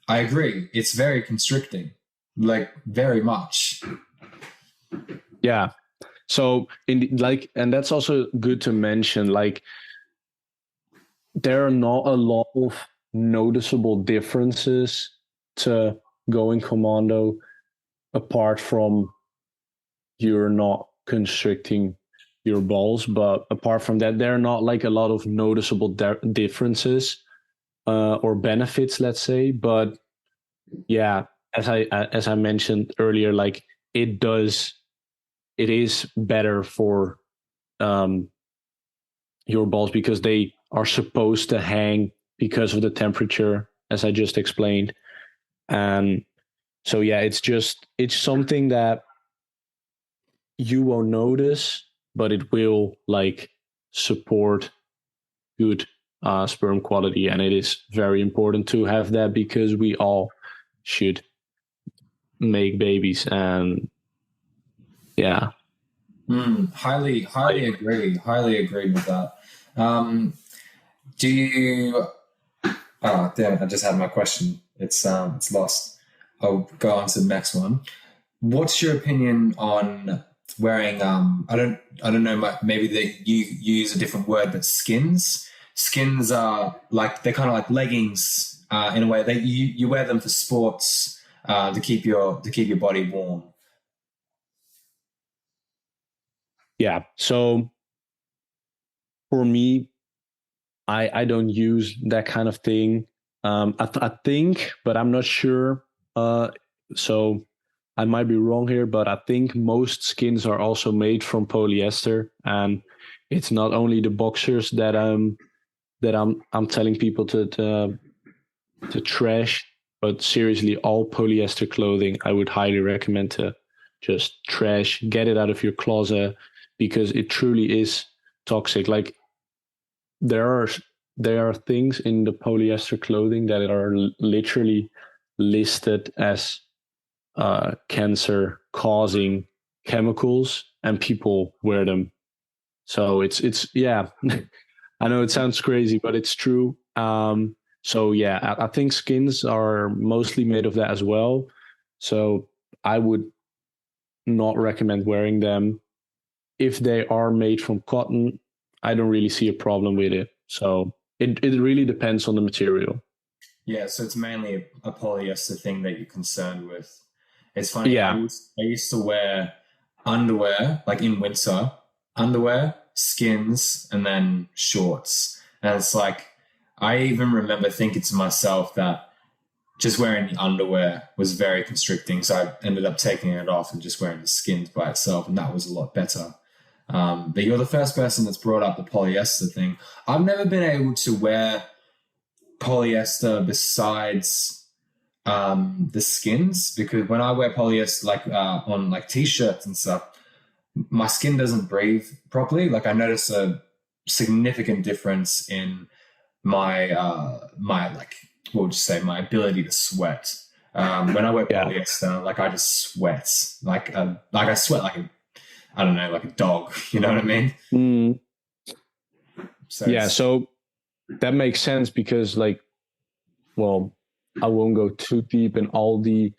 I agree, it's very constricting, like very much. Yeah. So and that's also good to mention, like, there are not a lot of noticeable differences to going commando, apart from you're not constricting your balls, but apart from that, there are not like a lot of noticeable differences or benefits, let's say. But yeah, as I mentioned earlier, like it is better for um, your balls because they are supposed to hang because of the temperature, as I just explained. And so yeah, it's something that you won't notice, but it will like support good sperm quality, and it is very important to have that because we all should make babies. And yeah. Highly agree. Highly agree with that. Do you? Oh, damn! I just had my question. It's lost. I'll go on to the next one. What's your opinion on wearing? I don't know. Maybe that you use a different word, but skins. Skins are like they're kind of like leggings in a way. That you wear them for sports to keep your body warm. Yeah. So for me, I don't use that kind of thing. I think, but I'm not sure. So I might be wrong here, but I think most skins are also made from polyester, and it's not only the boxers that I'm telling people to trash, but seriously, all polyester clothing I would highly recommend to just trash, get it out of your closet because it truly is toxic. Like there are there are things in the polyester clothing that are literally listed as cancer causing chemicals, and people wear them. So it's yeah. I know it sounds crazy, but it's true. So yeah, I think skins are mostly made of that as well. So I would not recommend wearing them. If they are made from cotton, I don't really see a problem with it. So it really depends on the material. Yeah, so it's mainly a polyester thing that you're concerned with. It's funny. Yeah. I used to wear underwear like in winter, underwear, skins, and then shorts. And it's like I even remember thinking to myself that just wearing the underwear was very constricting. So I ended up taking it off and just wearing the skins by itself, and that was a lot better. But you're the first person that's brought up the polyester thing. I've never been able to wear polyester besides the skins because when I wear polyester like on like t-shirts and stuff, my skin doesn't breathe properly. Like I notice a significant difference in my like what would you say my ability to sweat. When I wear Yeah. polyester, like I just sweat like I sweat like a I don't know like a dog. You know what I mean? Mm, So yeah. it's So that makes sense because, like, well, I won't go too deep in all the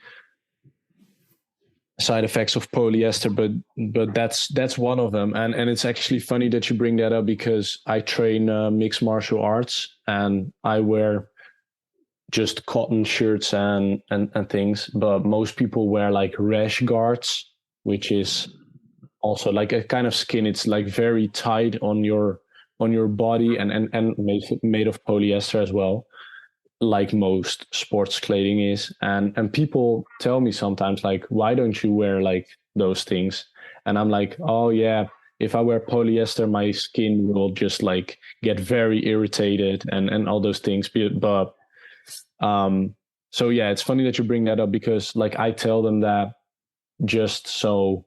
side effects of polyester, but that's one of them. And it's actually funny that you bring that up because I train mixed martial arts and I wear just cotton shirts and things, but most people wear like rash guards, which is also like a kind of skin. It's like very tight on your body and made of polyester as well, like most sports clothing is. And people tell me sometimes like, why don't you wear like those things? And I'm like, oh yeah, if I wear polyester my skin will just like get very irritated and all those things. But so yeah, it's funny that you bring that up because like I tell them that just so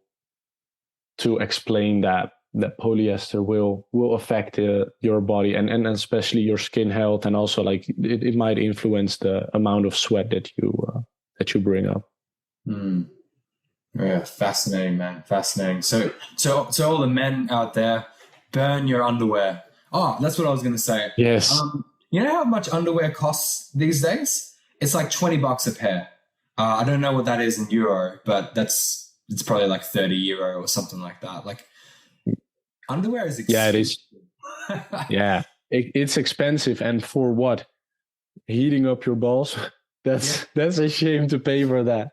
to explain that polyester will affect your body and especially your skin health, and also like it might influence the amount of sweat that you bring up. mm, yeah, fascinating, man, fascinating. So all the men out there, burn your underwear. Oh, that's what I was going to say. Yes. You know how much underwear costs these days? It's like $20 a pair. I don't know what that is in euro, but it's probably like 30 euro or something like that. Like underwear is Yeah, it expensive. is. Yeah, it's expensive, and for what? Heating up your balls. That's a shame to pay for that.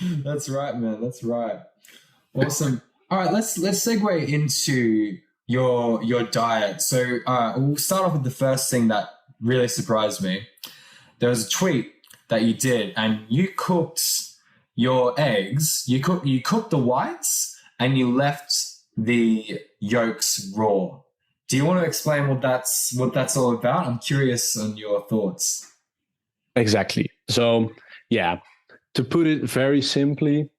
That's right, man. That's right. Awesome. All right, let's segue into your diet. So we'll start off with the first thing that really surprised me. There was a tweet that you did, and you cooked your eggs. You cooked the whites, and you left the yolks raw. Do you want to explain what that's all about? I'm curious on your thoughts. Exactly. So, yeah, to put it very simply,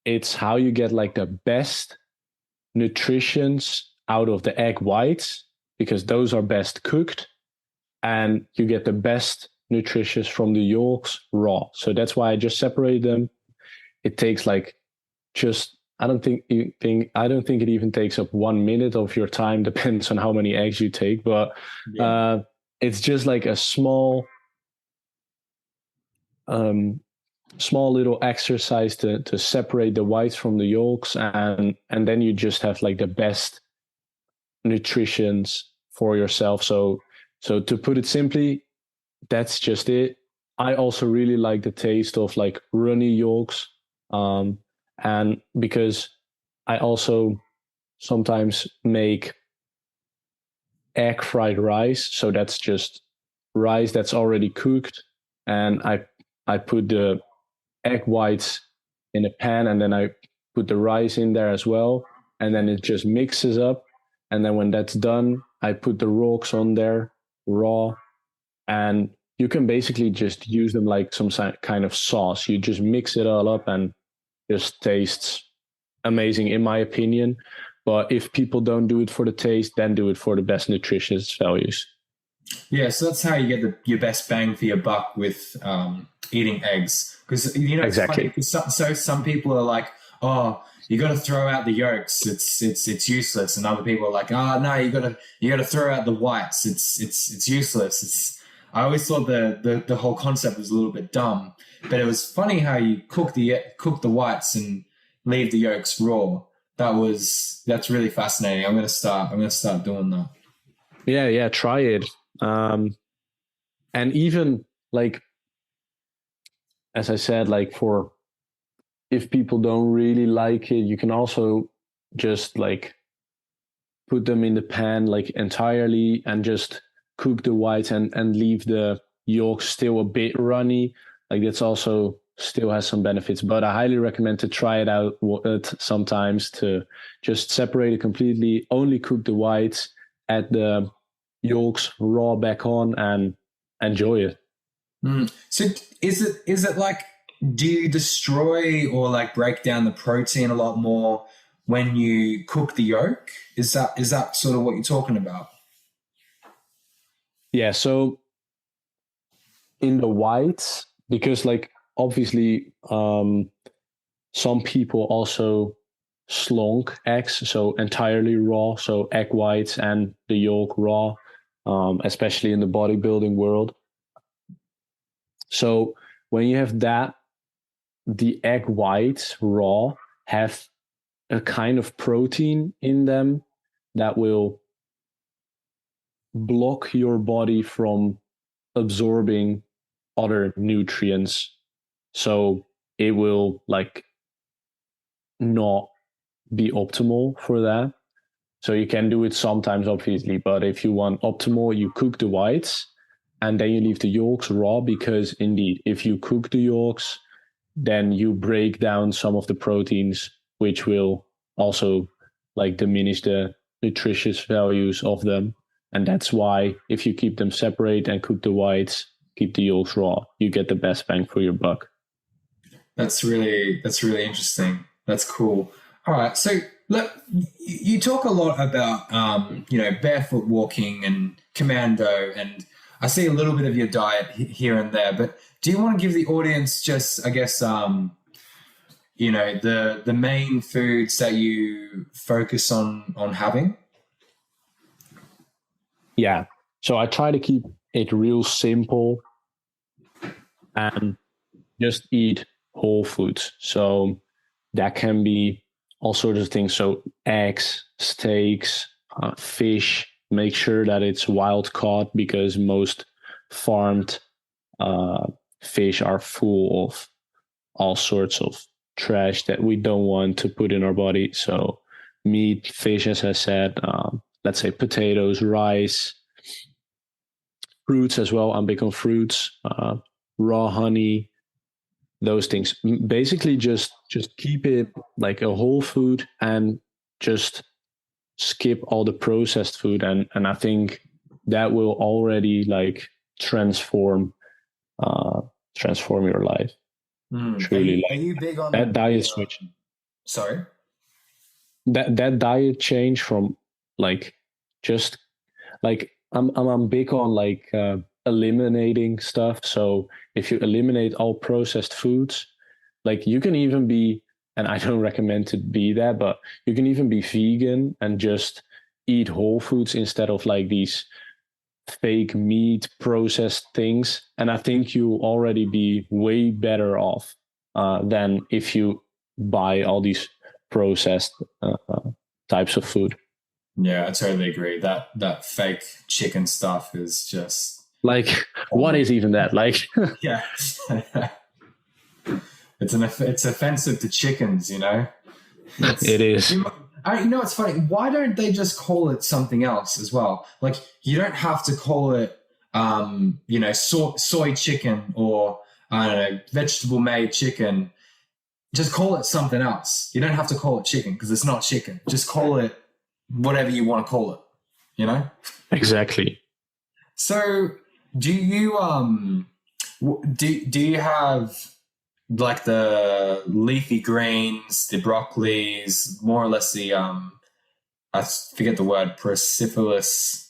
it's how you get like the best nutritions out of the egg whites, because those are best cooked, and you get the best nutritious from the yolks raw. So that's why I just separate them. It takes like just I don't think it even takes up 1 minute of your time. Depends on how many eggs you take, but it's just like a small little exercise to separate the whites from the yolks, and then you just have like the best nutritions for yourself. So to put it simply, that's just it. I also really like the taste of like runny yolks, and because I also sometimes make egg fried rice, so that's just rice that's already cooked, and I put the egg whites in a pan, and then I put the rice in there as well, and then it just mixes up. And then when that's done, I put the yolks on there raw, and you can basically just use them like some kind of sauce. You just mix it all up, and just tastes amazing in my opinion. But if people don't do it for the taste, then do it for the best nutritious values. Yeah, so that's how you get your best bang for your buck with eating eggs. Because it's Exactly. funny. So some people are like, "Oh, you got to throw out the yolks. It's useless," and other people are like, "Oh no, you got to throw out the whites. It's useless." I always thought the whole concept was a little bit dumb, but it was funny how you cook the whites and leave the yolks raw. That's really fascinating. I'm gonna start doing that. Yeah, try it. And even like as I said, like for if people don't really like it, you can also just like put them in the pan like entirely and just cook the whites and leave the yolks still a bit runny. Like that's also still has some benefits, but I highly recommend to try it out sometimes to just separate it completely, only cook the whites, add the yolks raw back on, and enjoy it. So is it like, do you destroy or like break down the protein a lot more when you cook the yolk? Is that sort of what you're talking about? Yeah, so in the whites, because like obviously some people also slonk eggs, so entirely raw, so egg whites and the yolk raw, especially in the bodybuilding world. So when you have that, the egg whites raw have a kind of protein in them that will block your body from absorbing other nutrients. So it will like not be optimal for that. So you can do it sometimes, obviously, but if you want optimal, you cook the whites and then you leave the yolks raw, because indeed, if you cook the yolks, then you break down some of the proteins, which will also like diminish the nutritious values of them. And that's why if you keep them separate and cook the whites, keep the yolks raw, you get the best bang for your buck. That's really interesting. That's cool. All right. So look, you talk a lot about barefoot walking and commando, and I see a little bit of your diet here and there. But do you want to give the audience just, I guess, the main foods that you focus on having? Yeah. So I try to keep it real simple and just eat whole foods. So that can be all sorts of things. So eggs, steaks, fish. Make sure that it's wild caught, because most farmed fish are full of all sorts of trash that we don't want to put in our body. So meat, fish, as I said, let's say potatoes, rice, fruits as well. I'm big on fruits, raw honey, those things. Basically, just keep it like a whole food and just skip all the processed food. And I think that will already like transform your life. Truly, are you big on that diet switch? Sorry, that diet change from like just like I'm big on like eliminating stuff. So if you eliminate all processed foods, like you can even be, and I don't recommend to be that, but you can even be vegan and just eat whole foods instead of like these fake meat processed things. And I think you'll already be way better off than if you buy all these processed types of food. Yeah, I totally agree. That fake chicken stuff is just like, what is even that? Like, yeah, it's offensive to chickens, you know. It is. You know, it's funny. Why don't they just call it something else as well? Like, you don't have to call it, you know, soy chicken or I don't know, vegetable made chicken. Just call it something else. You don't have to call it chicken because it's not chicken. Just call it whatever you want to call it, you know? Exactly. So do you do you have like the leafy greens, the broccolis, more or less the I forget the word, cruciferous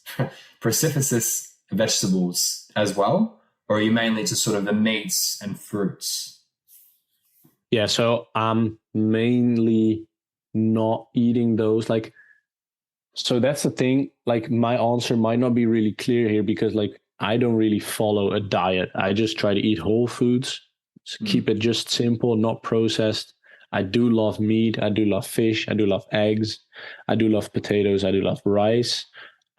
vegetables as well? Or are you mainly just sort of the meats and fruits? Yeah, so I'm mainly not eating those. Like, so that's the thing. Like, my answer might not be really clear here because, like, I don't really follow a diet. I just try to eat whole foods, keep it just simple, not processed. I do love meat. I do love fish. I do love eggs. I do love potatoes. I do love rice.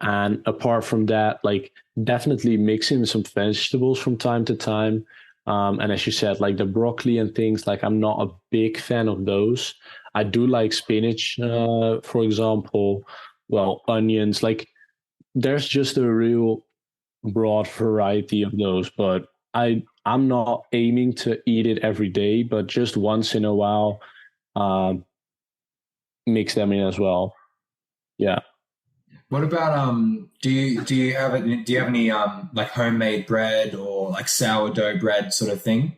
And apart from that, like, definitely mix in some vegetables from time to time. And as you said, like the broccoli and things, like I'm not a big fan of those. I do like spinach, for example. Well, onions, like there's just a real broad variety of those. But I'm not aiming to eat it every day, but just once in a while, mix them in as well. Yeah. What about do you have any like homemade bread or like sourdough bread sort of thing?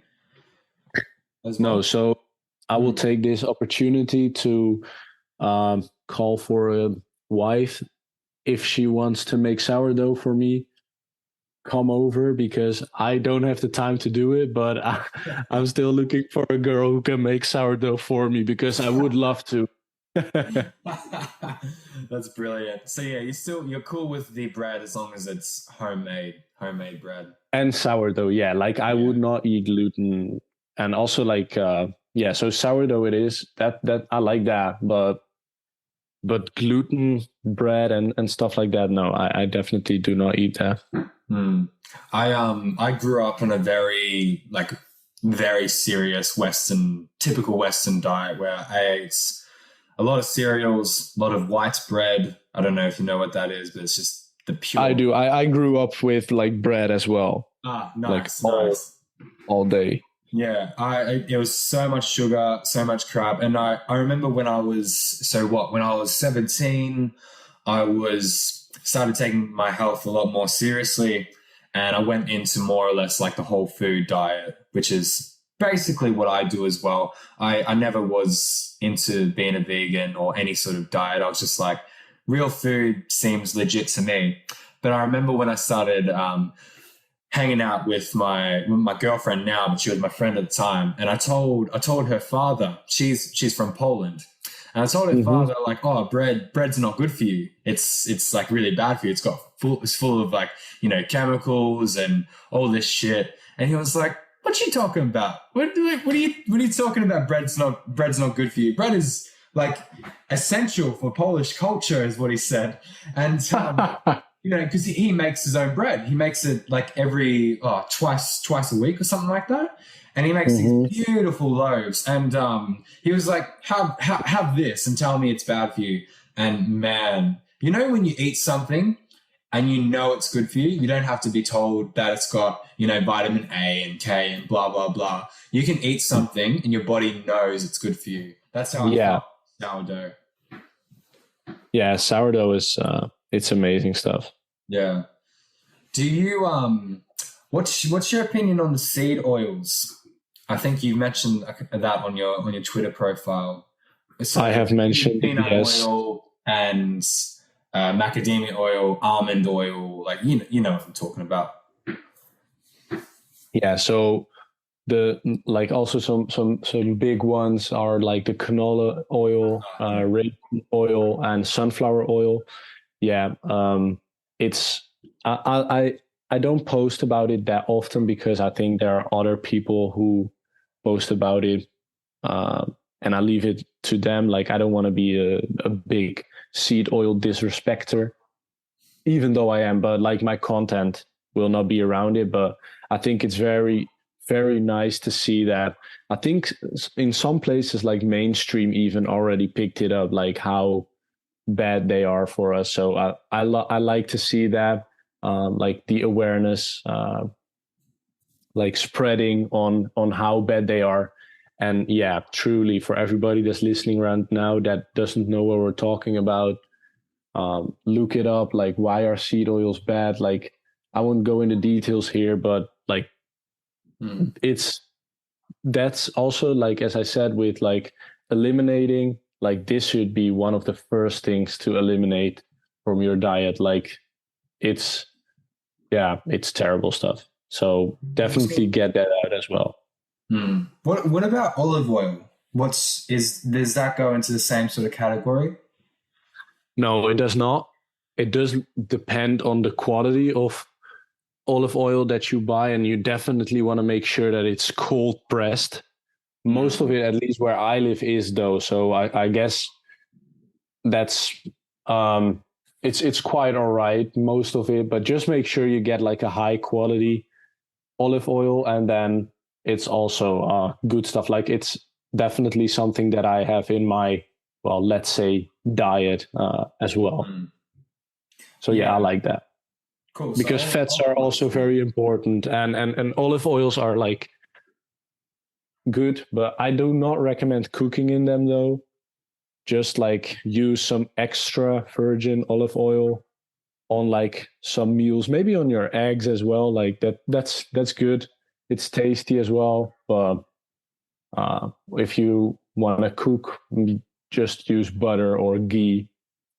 As well? No, so I will take this opportunity to call for a wife if she wants to make sourdough for me. Come over because I don't have the time to do it, but I'm still looking for a girl who can make sourdough for me because I would love to. That's brilliant. So yeah, you're cool with the bread as long as it's homemade bread. And sourdough, yeah. Like I would not eat gluten, and also like so sourdough it is that I like that, but gluten bread and stuff like that, no, I definitely do not eat that. I grew up on a very serious typical Western diet where I ate a lot of cereals, a lot of white bread. I don't know if you know what that is, but it's just the pure. I do. I grew up with like bread as well. Ah, nice, like nice. All day. Yeah, it was so much sugar, so much crap. And I remember when I was 17, I started taking my health a lot more seriously. And I went into more or less like the whole food diet, which is basically what I do as well. I never was into being a vegan or any sort of diet. I was just like, real food seems legit to me. But I remember when I started hanging out with my girlfriend now, but she was my friend at the time. And I told her father, she's from Poland. And I told her father, like, oh, bread's not good for you. It's like really bad for you. It's full of like, you know, chemicals and all this shit. And he was like, what you talking about? What are you talking about? Bread's not good for you. Bread is like essential for Polish culture, is what he said. And because he makes his own bread. He makes it like every twice a week or something like that, and he makes these Hmm. beautiful loaves. And he was like, have this and tell me it's bad for you. And man, when you eat something and it's good for you, you don't have to be told that it's got vitamin A and K and blah blah blah. You can eat something and your body knows it's good for you. That's how I Yeah, felt with sourdough. yeah. Sourdough is it's amazing stuff. Yeah. Do you what's your opinion on the seed oils? I think you mentioned that on your Twitter profile. I So have mentioned peanut yes. oil and macadamia oil, almond oil, like you know what I'm talking about. Yeah, so the like also some big ones are like the canola oil, Yeah. rapeseed oil, and sunflower oil. Yeah, it's I don't post about it that often because I think there are other people who post about it, and I leave it to them. Like I don't want to be a big seed oil disrespecter, even though I am. But like my content will not be around it. But I think it's very nice to see that. I think in some places like mainstream even already picked it up, like how bad they are for us. So I like to see that, like the awareness, like spreading on how bad they are. And yeah, truly for everybody that's listening right now that doesn't know what we're talking about, look it up. Like why are seed oils bad? Like I won't go into details here, but like Mm. it's that's also like as I said with like eliminating, like this should be one of the first things to eliminate from your diet. Like it's yeah, it's terrible stuff. So definitely get that out as well. Mm. What about olive oil? Does that go into the same sort of category? No, it does not. It does depend on the quality of olive oil that you buy, and you definitely want to make sure that it's cold pressed. Most of Mm. it, at least where I live, is though. So I guess that's um it's quite all right, most of it, but just make sure you get like a high quality olive oil, and then it's also good stuff. Like it's definitely something that I have in my, well, let's say diet as well. Mm. So yeah, I Yeah, like that cool. So because fats are olive also oil. very important, and olive oils are like good, but I do not recommend cooking in them though. Just like use some extra virgin olive oil on like some meals, maybe on your eggs as well. Like that's good. It's tasty as well. But if you want to cook, just use butter or ghee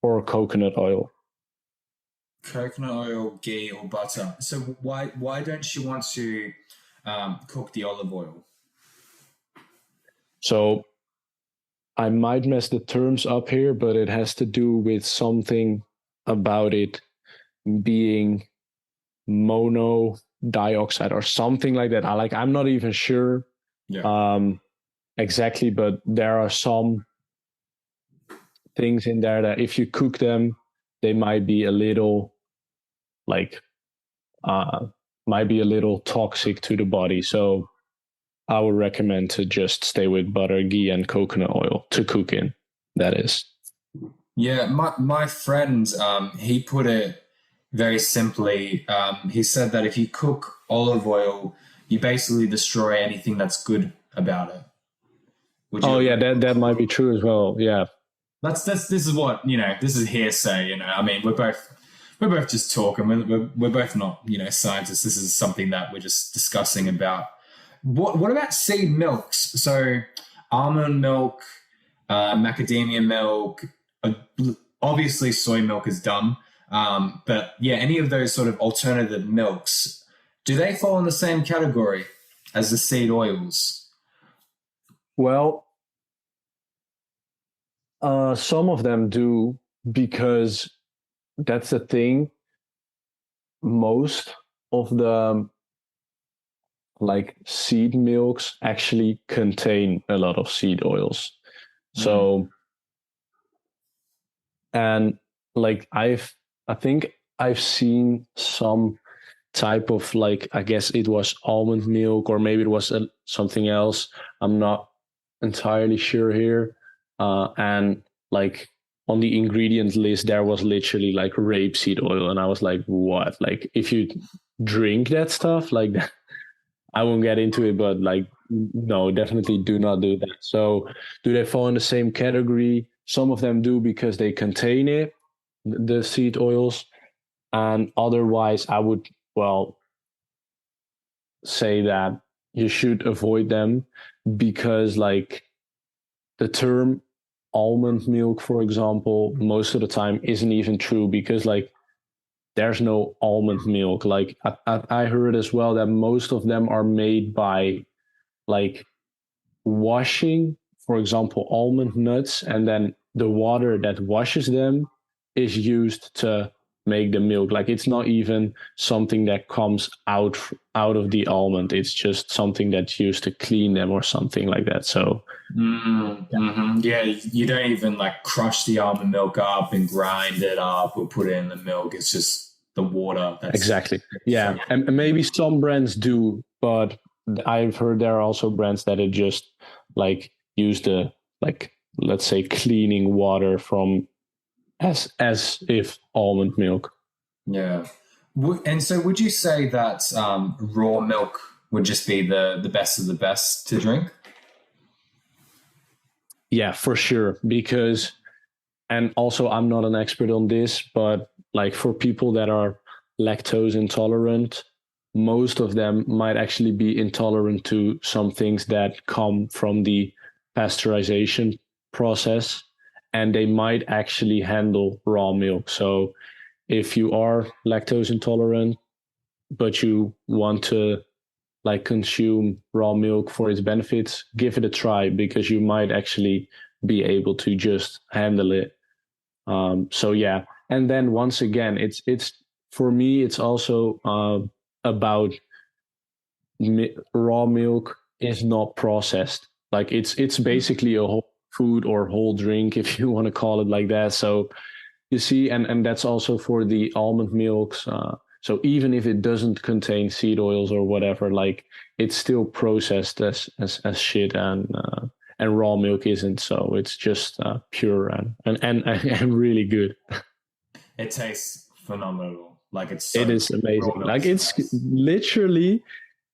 or coconut oil. Coconut oil, ghee, or butter. So why don't you want to cook the olive oil? So I might mess the terms up here, but it has to do with something about it being mono dioxide or something like that. I'm not even sure Yeah. um, exactly, but there are some things in there that if you cook them, they might be a little like uh, might be a little toxic to the body. So I would recommend to just stay with butter, ghee, and coconut oil to cook in. That is. Yeah, my friend, he put it very simply. He said that if you cook olive oil, you basically destroy anything that's good about it. Would you Oh yeah, agree? that might be true as well. Yeah. That's this is what this is hearsay. I mean, we're both just talking. We're both not scientists. This is something that we're just discussing about. What about seed milks? So almond milk, macadamia milk. Uh, Obviously, soy milk is dumb. But yeah, any of those sort of alternative milks, do they fall in the same category as the seed oils? Well, some of them do because that's the thing. Most of the like seed milks actually contain a lot of seed oils. Mm. So, and like I think I've seen some type of like, I guess it was almond milk or maybe it was something else. I'm not entirely sure here. And like on the ingredient list, there was literally like rapeseed oil. And I was like, what? Like if you drink that stuff, like that, I won't get into it, but like, no, definitely do not do that. So do they fall in the same category? Some of them do because they contain it, the seed oils. And otherwise, I would, well, say that you should avoid them because, like, the term almond milk, for example, most of the time isn't even true because, like, there's no almond milk. Like, I heard as well that most of them are made by, like, washing, for example, almond nuts, and then the water that washes them is used to make the milk. Like it's not even something that comes out of the almond. It's just something that's used to clean them or something like that. So yeah, you don't even like crush the almond milk up and grind it up or put it in the milk. It's just the water. Exactly. Yeah, and maybe some brands do, but I've heard there are also brands that it just like use the, like, let's say cleaning water from as if almond milk. Yeah. And so would you say that raw milk would just be the best of the best to drink? Yeah, for sure. Because, and also I'm not an expert on this, but like for people that are lactose intolerant, most of them might actually be intolerant to some things that come from the pasteurization process, and they might actually handle raw milk. So if you are lactose intolerant, but you want to like consume raw milk for its benefits, give it a try because you might actually be able to just handle it. So yeah, and then once again, it's for me, it's also about raw milk is not processed. Like it's basically a whole food or whole drink, if you want to call it like that. So you see, and that's also for the almond milks. So even if it doesn't contain seed oils or whatever, like it's still processed as shit, and raw milk isn't. So it's just pure and really good. It tastes phenomenal. Like It is amazing. Like it's literally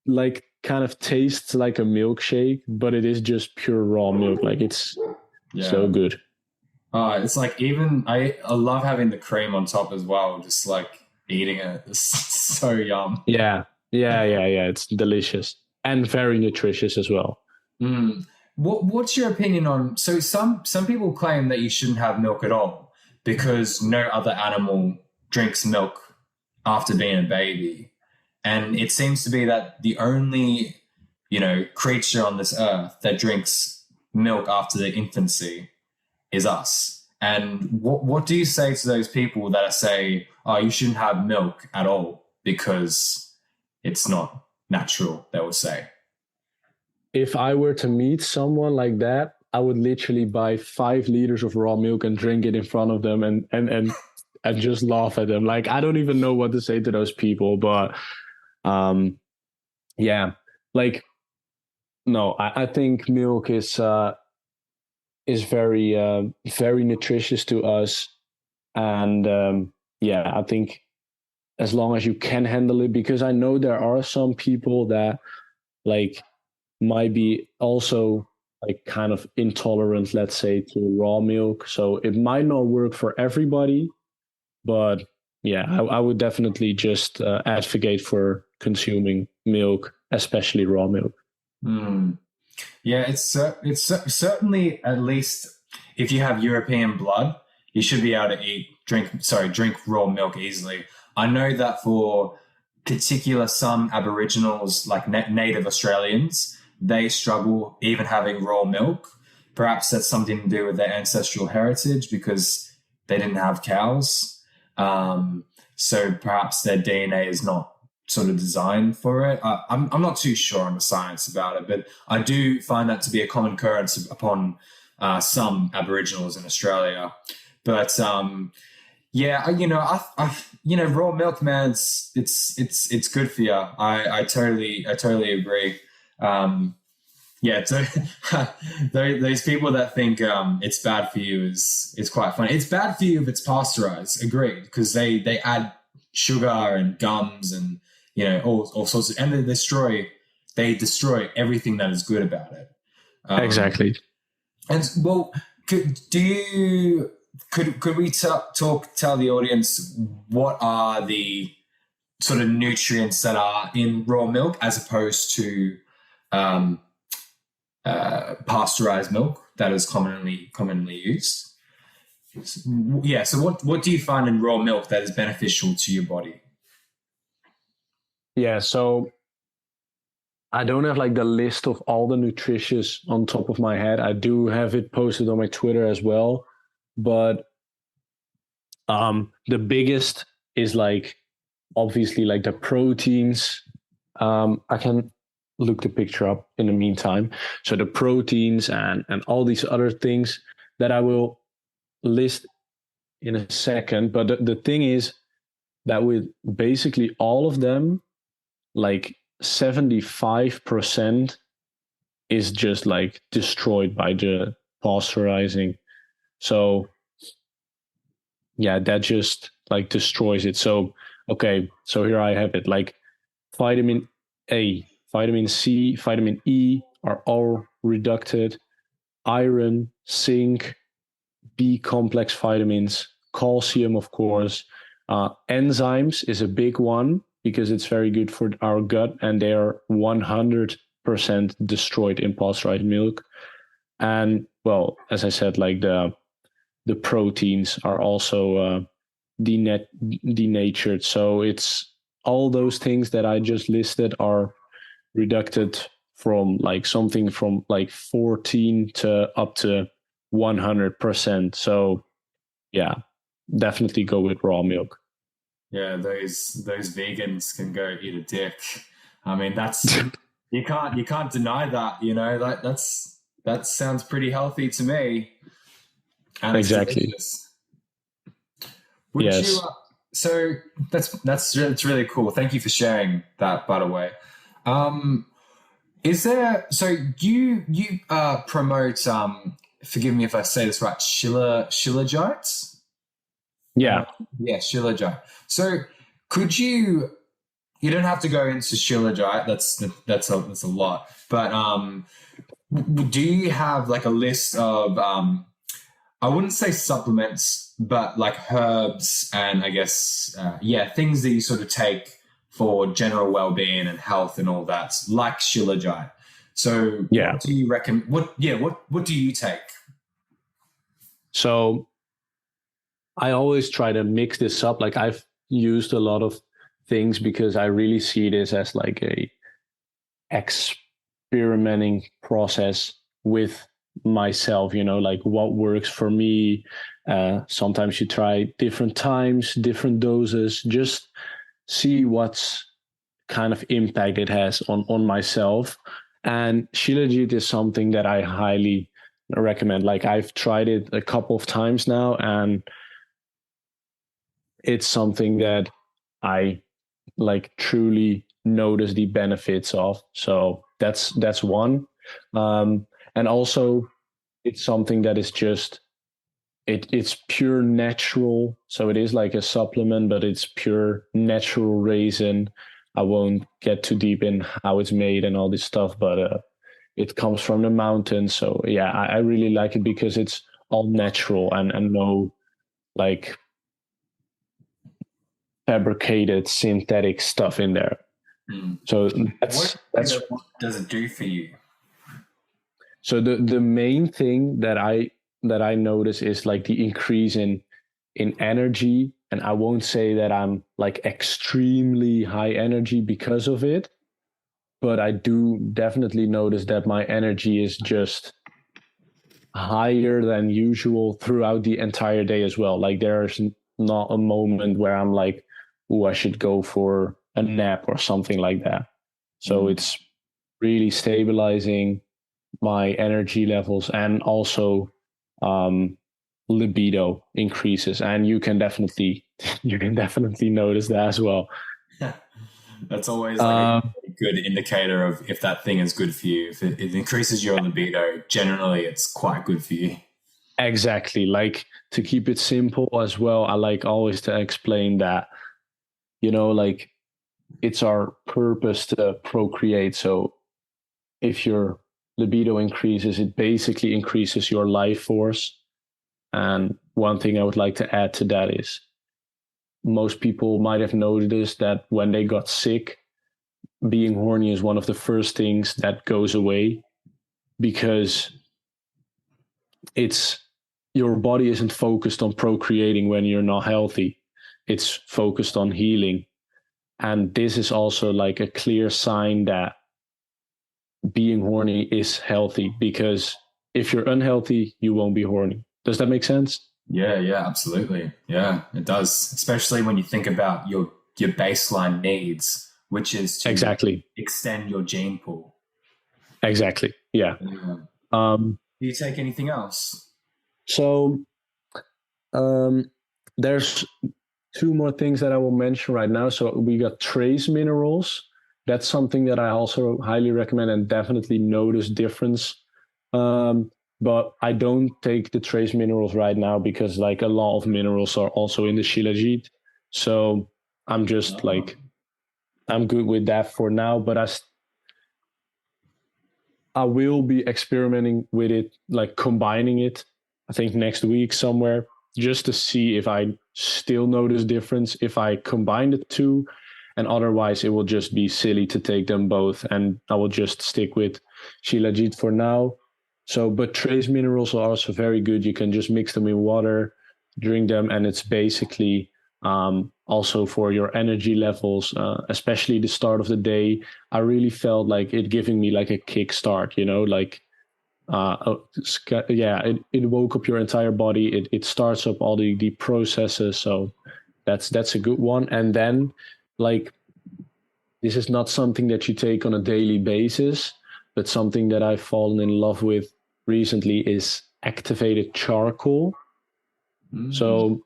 like kind of tastes like a milkshake, but it is just pure raw milk. Like it's so good. It's like even I love having the cream on top as well. Just like eating it, it's so yum. Yeah. It's delicious and very nutritious as well. What's your opinion on? So some people claim that you shouldn't have milk at all because no other animal drinks milk after being a baby, and it seems to be that the only creature on this earth that drinks milk after their infancy is us. And what do you say to those people that say, oh, you shouldn't have milk at all because it's not natural, they will say? If I were to meet someone like that, I would literally buy 5 liters of raw milk and drink it in front of them and just laugh at them. Like, I don't even know what to say to those people, but yeah, like, no, I think milk is very very nutritious to us, and yeah, I think as long as you can handle it, because I know there are some people that like might be also like kind of intolerant, let's say, to raw milk, so it might not work for everybody, but yeah, I would definitely just advocate for consuming milk, especially raw milk. Yeah, it's certainly, at least if you have European blood, you should be able to drink raw milk easily. I know that for particular some Aboriginals, like native Australians, they struggle even having raw milk. Perhaps that's something to do with their ancestral heritage because they didn't have cows. So perhaps their DNA is not sort of designed for it. I'm not too sure on the science about it, but I do find that to be a common occurrence upon some Aboriginals in Australia. But Yeah, raw milk, man, it's good for you. I totally agree. Um, yeah, so those people that think it's bad for you is it's quite funny. It's bad for you if it's pasteurized, agreed, because they add sugar and gums and all sorts of, and they destroy everything that is good about it. Exactly. And well, could we tell the audience what are the sort of nutrients that are in raw milk as opposed to um, pasteurized milk that is commonly used? Yeah. So what do you find in raw milk that is beneficial to your body? Yeah, so I don't have like the list of all the nutritious on top of my head. I do have it posted on my Twitter as well, but the biggest is like obviously like the proteins. I can look the picture up in the meantime. So the proteins and all these other things that I will list in a second. But the thing is that with basically all of them, like 75% is just like destroyed by the pasteurizing. So yeah, that just like destroys it. So okay, so here I have it. Like vitamin A, vitamin C, vitamin E are all reducted. Iron, zinc, B complex vitamins, calcium, of course. Enzymes is a big one because it's very good for our gut, and they are 100% destroyed in pasteurized milk. And well, as I said, like the proteins are also denatured. So it's all those things that I just listed are reduced from like something from like 14 to up to 100%. So yeah, definitely go with raw milk. Yeah, those vegans can go eat a dick. I mean, that's you can't deny that. That sounds pretty healthy to me, and it's Exactly. delicious. Would you? Yes. So that's really cool. Thank you for sharing that. By the way, um, is there? So you promote Forgive me if I say this right. Shilajite. Yeah. Yeah, Shilajite. So could you? You don't have to go into Shilajite. That's a lot. But do you have like a list of I wouldn't say supplements, but like herbs and I guess things that you sort of take for general well-being and health and all that, like Shilajite. So Yeah. what do you reckon? What do you take? So I always try to mix this up. Like I've used a lot of things because I really see this as like a experimenting process with myself, like what works for me. Sometimes you try different times, different doses, just see what's kind of impact it has on myself. And Shilajit is something that I highly recommend. Like I've tried it a couple of times now, and it's something that I like truly notice the benefits of. So that's one. And also it's something that is just it's pure natural. So it is like a supplement, but it's pure natural resin. I won't get too deep in how it's made and all this stuff, but it comes from the mountains. So yeah, I really like it because it's all natural and no like fabricated synthetic stuff in there. Mm. So What that's does it do for you? so the main thing that I notice is like the increase in energy. And I won't say that I'm like extremely high energy because of it, but I do definitely notice that my energy is just higher than usual throughout the entire day as well. Like there's not a moment where I'm like, oh, I should go for a nap or something like that. So Mm. it's really stabilizing my energy levels and also um, libido increases, and you can definitely notice that as well. That's always like a good indicator of if that thing is good for you. If it increases your libido, generally it's quite good for you. Exactly. Like, to keep it simple as well, I like always to explain that, like, it's our purpose to procreate. So if your libido increases, it basically increases your life force. And one thing I would like to add to that is most people might have noticed that when they got sick, being horny is one of the first things that goes away, because it's your body isn't focused on procreating when you're not healthy. It's focused on healing. And this is also like a clear sign that being horny is healthy, because if you're unhealthy, you won't be horny. Does that make sense? Yeah, absolutely. Yeah, it does. Especially when you think about your baseline needs, which is to Exactly. extend your gene pool. Exactly. Yeah. Yeah. Do you take anything else? So there's two more things that I will mention right now. So we got trace minerals. That's something that I also highly recommend and definitely notice difference. But I don't take the trace minerals right now because like a lot of minerals are also in the shilajit. So I'm just like, I'm good with that for now, but I will be experimenting with it, like combining it, I think next week somewhere, just to see if I still notice difference if I combine the two. And otherwise, it will just be silly to take them both. And I will just stick with Shilajit for now. So, but trace minerals are also very good. You can just mix them in water, drink them, and it's basically also for your energy levels, especially the start of the day. I really felt like it giving me like a kickstart, like it woke up your entire body. It starts up all the processes. So that's a good one. And then like, this is not something that you take on a daily basis, but something that I've fallen in love with recently is activated charcoal. So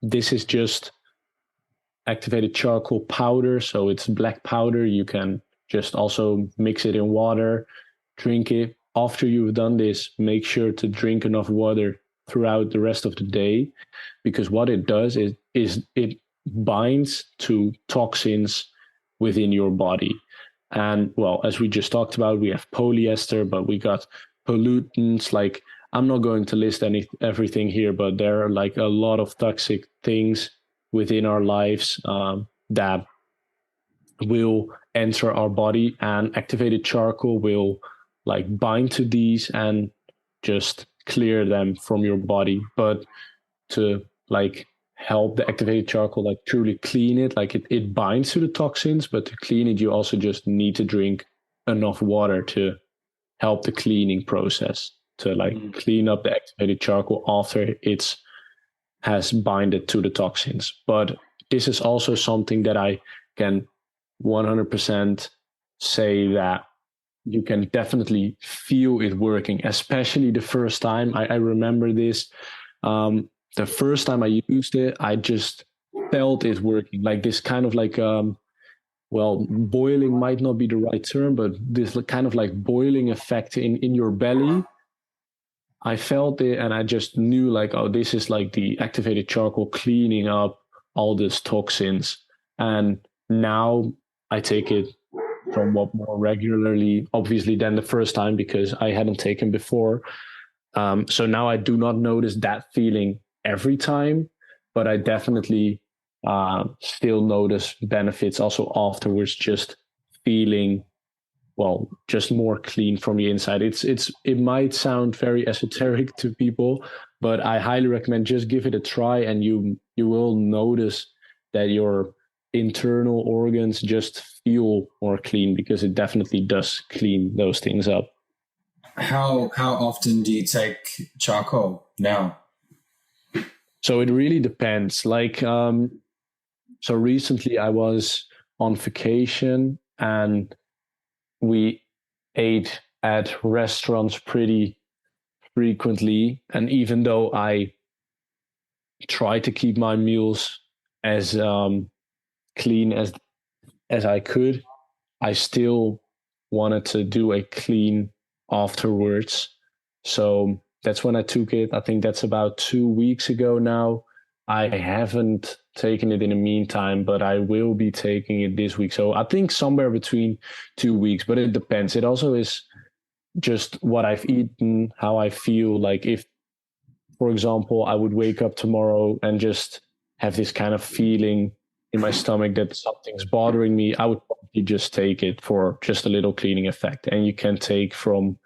this is just activated charcoal powder. So it's black powder. You can just also mix it in water, drink it. After you've done this, make sure to drink enough water throughout the rest of the day, because what it does is it binds to toxins within your body. And well, as we just talked about, we have polyester, but we got pollutants. Like, I'm not going to list everything here, but there are like a lot of toxic things within our lives that will enter our body, and activated charcoal will like bind to these and just clear them from your body. But to like help the activated charcoal like truly clean it, like it binds to the toxins, but to clean it you also just need to drink enough water to help the cleaning process, to like clean up the activated charcoal after it's has binded to the toxins. But this is also something that I can 100% say that you can definitely feel it working, especially the first time. I remember this. The first time I used it, I just felt it working. Like this kind of like, well, boiling might not be the right term, but this kind of like boiling effect in your belly. I felt it and I just knew like, oh, this is like the activated charcoal cleaning up all these toxins. And now I take it somewhat more regularly, obviously, than the first time because I hadn't taken before. So now I do not notice that feeling every time, but I definitely still notice benefits also afterwards, just feeling, well, just more clean from the inside. It might sound very esoteric to people, but I highly recommend just give it a try, and you will notice that your internal organs just feel more clean, because it definitely does clean those things up. How often do you take charcoal now? So it really depends. Like, so recently I was on vacation and we ate at restaurants pretty frequently. And even though I try to keep my meals as clean as I could, I still wanted to do a clean afterwards. So that's when I took it. I think that's about 2 weeks ago now. I haven't taken it in the meantime, but I will be taking it this week. So I think somewhere between 2 weeks, but it depends. It also is just what I've eaten, how I feel. Like if, for example, I would wake up tomorrow and just have this kind of feeling in my stomach that something's bothering me, I would probably just take it for just a little cleaning effect. And you can take from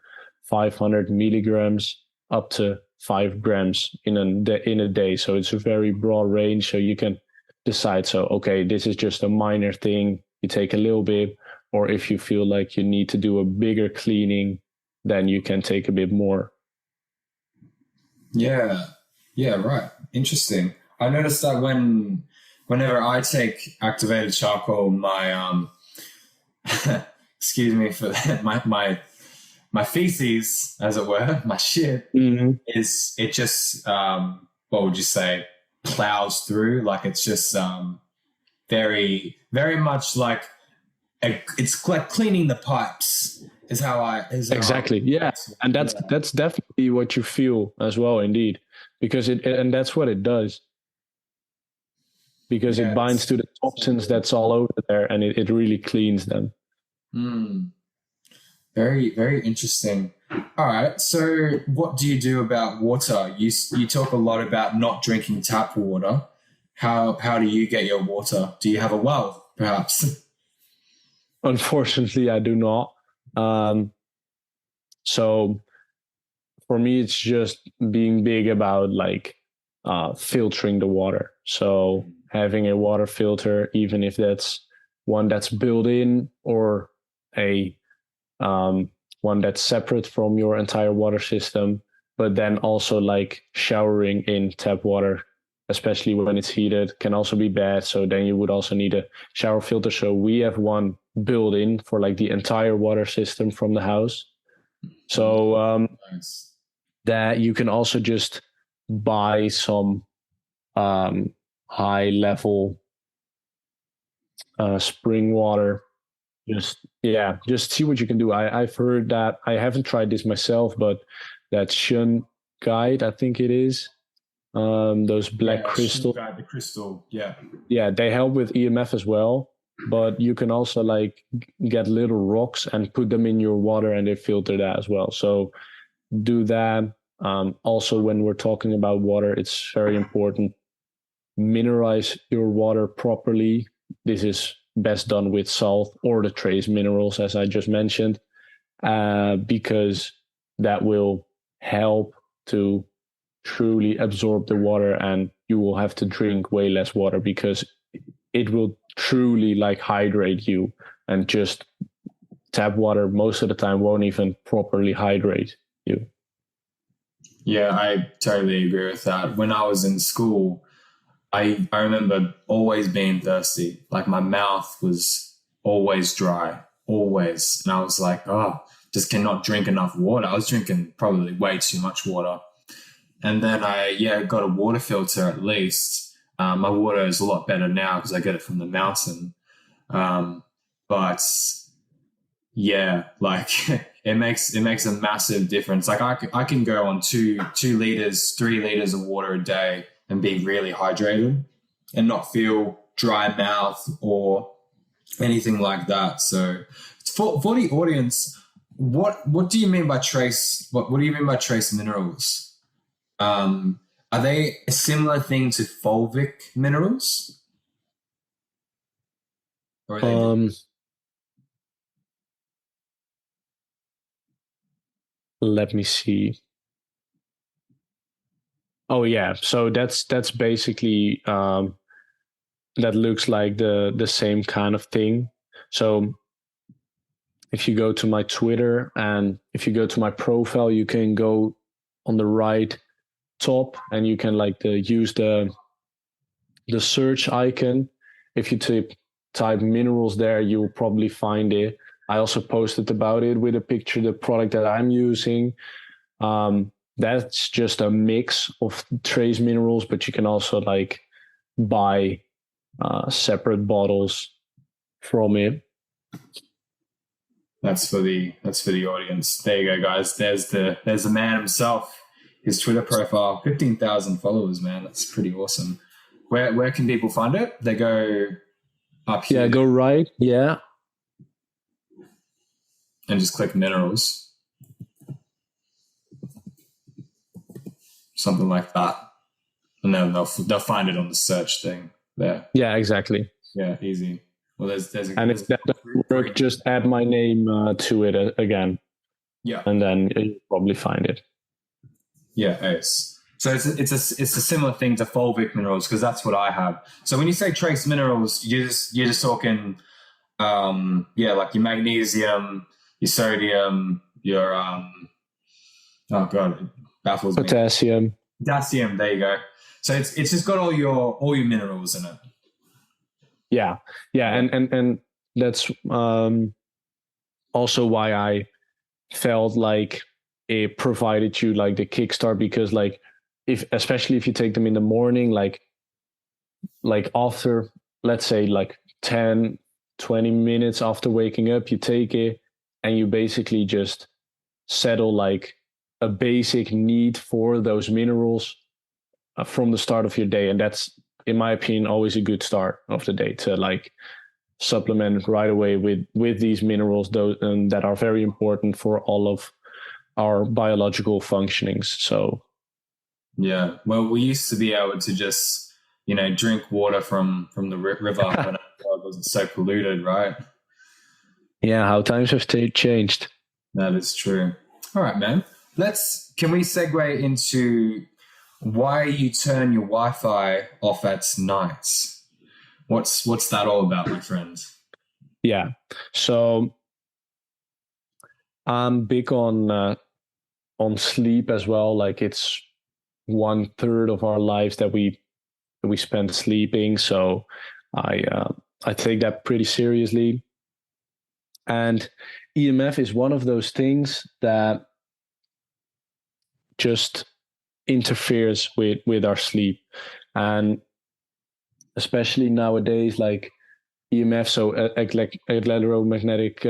500 milligrams up to 5 grams in a day. So it's a very broad range. So you can decide, so, okay, this is just a minor thing. You take a little bit, or if you feel like you need to do a bigger cleaning, then you can take a bit more. Yeah. Yeah, right. Interesting. I noticed that whenever I take activated charcoal, my excuse me for that, my feces, as it were, my shit, is it just what would you say, plows through, like it's just very, very much like it's like cleaning the pipes is how I exactly. Yeah. And that's definitely what you feel as well, indeed, because and that's what it does, because it binds to the toxins that's all over there, and it really cleans them. Very, very interesting. All right. So what do you do about water? You talk a lot about not drinking tap water. How do you get your water? Do you have a well, perhaps? Unfortunately, I do not. So for me, it's just being big about like filtering the water. So having a water filter, even if that's one that's built in or a one that's separate from your entire water system, but then also like showering in tap water, especially when it's heated, can also be bad. So then you would also need a shower filter. So we have one built in for like the entire water system from the house. So Nice. that you can also just buy some high level spring water. Just see what you can do. I've heard that, I haven't tried this myself, but that Shun Guide, I think it is, those black crystal. The crystal, yeah. Yeah, they help with EMF as well, but you can also like get little rocks and put them in your water and they filter that as well. So do that. Also, when we're talking about water, it's very important. Mineralize your water properly. This is best done with salt or the trace minerals, as I just mentioned, because that will help to truly absorb the water, and you will have to drink way less water because it will truly like hydrate you, and just tap water most of the time won't even properly hydrate you. Yeah, I totally agree with that. When I was in school, I remember always being thirsty. Like my mouth was always dry, always. And I was like, oh, just cannot drink enough water. I was drinking probably way too much water. And then I got a water filter at least. My water is a lot better now because I get it from the mountain. But yeah, like it makes a massive difference. Like I can go on 2 liters, 3 liters of water a day and be really hydrated and not feel dry mouth or anything like that. So for the audience, what do you mean by trace? What do you mean by trace minerals? Are they a similar thing to fulvic minerals? Or are they different? Let me see. Oh yeah, so that's basically that looks like the same kind of thing. So if you go to my Twitter and if you go to my profile, you can go on the right top and you can like use the search icon. If you type minerals there, you will probably find it. I also posted about it with a picture, the product that I'm using. that's just a mix of trace minerals, but you can also like buy separate bottles from it. That's for the audience. There you go, guys. There's the man himself. His Twitter profile, 15,000 followers, man. That's pretty awesome. Where can people find it? They go up here. Yeah, go right. Yeah. And just click minerals. Something like that. And then they'll find it on the search thing there. Yeah, exactly. Yeah, easy. Well, there's and if that doesn't work, just add my name to it again. Yeah. And then you'll probably find it. Yeah, ace. So it's a similar thing to fulvic minerals, because that's what I have. So when you say trace minerals, you're just talking, like your magnesium, your sodium, your oh god, it baffles me. Potassium. There you go. So it's just got all your minerals in it. Yeah, and that's also why I felt like it provided you like the kickstart, because like especially if you take them in the morning, like after, let's say, like 10-20 minutes after waking up, you take it and you basically just settle like a basic need for those minerals from the start of your day. And that's, in my opinion, always a good start of the day, to like supplement right away with these minerals, those that are very important for all of our biological functionings. So yeah, well, we used to be able to just drink water from the river when it wasn't so polluted, right? Yeah, how times have changed. That is true. All right, man. Can we segue into why you turn your Wi-Fi off at nights? What's that all about, my friends? Yeah, so I'm big on sleep as well. Like it's 1/3 of our lives that we spend sleeping. So I take that pretty seriously. And EMF is one of those things that just interferes with our sleep. And especially nowadays, like EMF, so electromagnetic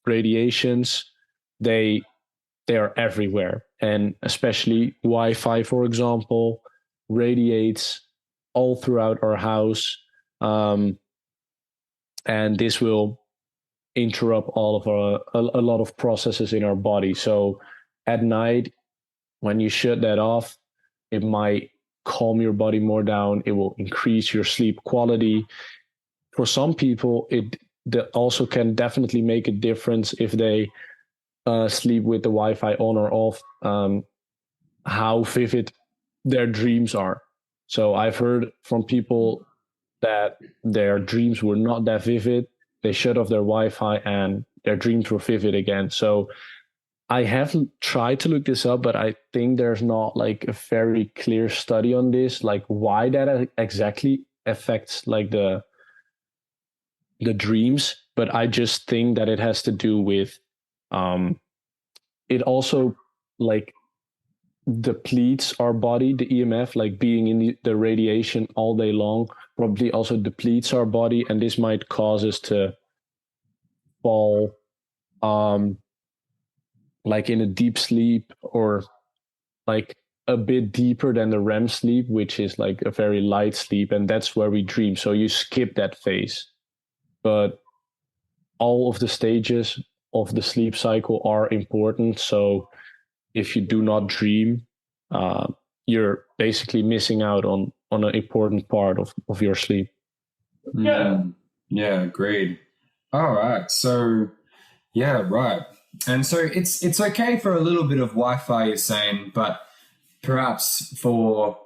radiations, they are everywhere. And especially Wi-Fi, for example, radiates all throughout our house. And this will interrupt all of a lot of processes in our body. So at night, when you shut that off, it might calm your body more down. It will increase your sleep quality. For some people, it also can definitely make a difference if they sleep with the Wi-Fi on or off, how vivid their dreams are. So I've heard from people that their dreams were not that vivid. They shut off their Wi-Fi and their dreams were vivid again. So I have tried to look this up, but I think there's not like a very clear study on this, like why that exactly affects like the dreams. But I just think that it has to do with it also like depletes our body. The EMF, like being in the radiation all day long, probably also depletes our body, and this might cause us to fall like in a deep sleep, or like a bit deeper than the REM sleep, which is like a very light sleep, and that's where we dream. So you skip that phase. But all of the stages of the sleep cycle are important. So if you do not dream, you're basically missing out on an important part of your sleep. Yeah, agreed. All right. So yeah, right. And so it's okay for a little bit of Wi-Fi, you're saying, but perhaps for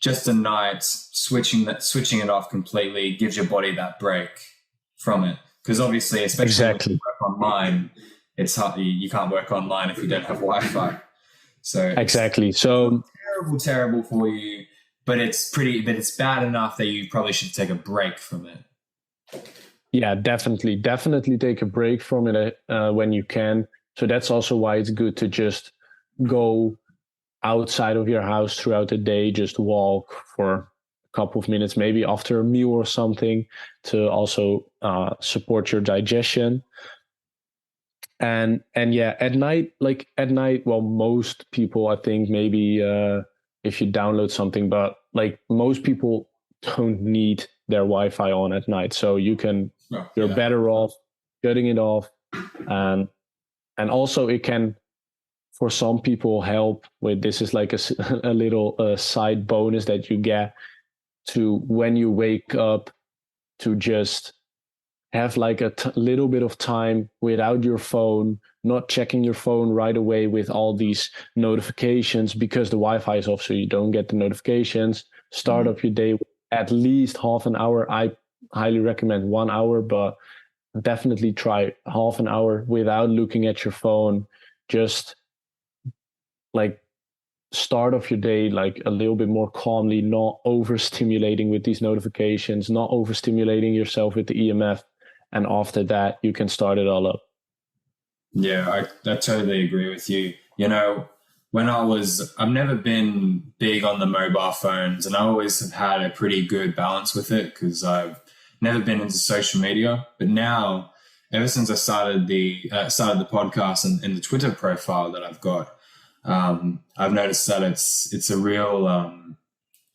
just a night, switching it off completely gives your body that break from it. Because obviously, especially when you work online, it's hard. You can't work online if you don't have Wi-Fi. So exactly. So terrible for you, but it's bad enough that you probably should take a break from it. Yeah, definitely take a break from it when you can. So that's also why it's good to just go outside of your house throughout the day, just walk for a couple of minutes, maybe after a meal or something, to also support your digestion. And yeah, at night, well, most people, I think, maybe if you download something, but like most people don't need their Wi-Fi on at night, so you're better off shutting it off. And also it can, for some people, help with, this is like a little side bonus that you get, to when you wake up, to just have like a little bit of time without your phone, not checking your phone right away with all these notifications, because the Wi-Fi is off, so you don't get the notifications. Start up your day with at least half an hour. I highly recommend 1 hour, but definitely try half an hour without looking at your phone. Just like start off your day like a little bit more calmly, not overstimulating with these notifications, not overstimulating yourself with the EMF. And after that, you can start it all up. Yeah, I totally agree with you. You know, I've never been big on the mobile phones, and I always have had a pretty good balance with it because I've never been into social media. But now, ever since I started the podcast and the Twitter profile that I've got, I've noticed that it's a real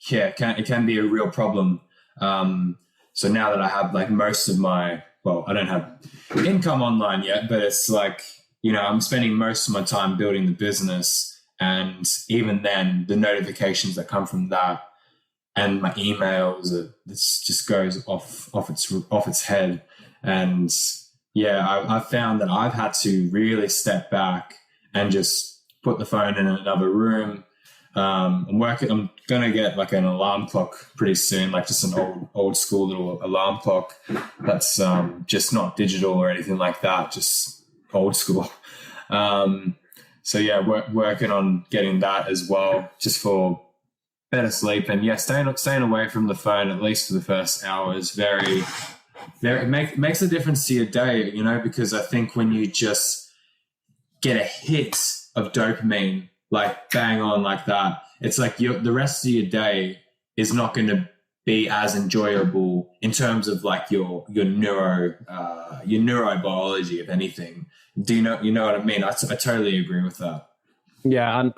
it can be a real problem. So now that I have like most of my, well, I don't have income online yet, but it's like, you know, I'm spending most of my time building the business, and even then the notifications that come from that and my emails, this just goes off its head. And yeah, I found that I've had to really step back and just put the phone in another room. I'm going to get like an alarm clock pretty soon, like just an old school little alarm clock that's just not digital or anything like that, just old school. So yeah, working on getting that as well, just for better sleep. And yeah, staying away from the phone, at least for the first hour, is makes a difference to your day, you know, because I think when you just get a hit of dopamine, like bang on like that, it's like the rest of your day is not going to be as enjoyable in terms of like your neurobiology, if anything. You know what I mean? I totally agree with that. Yeah, and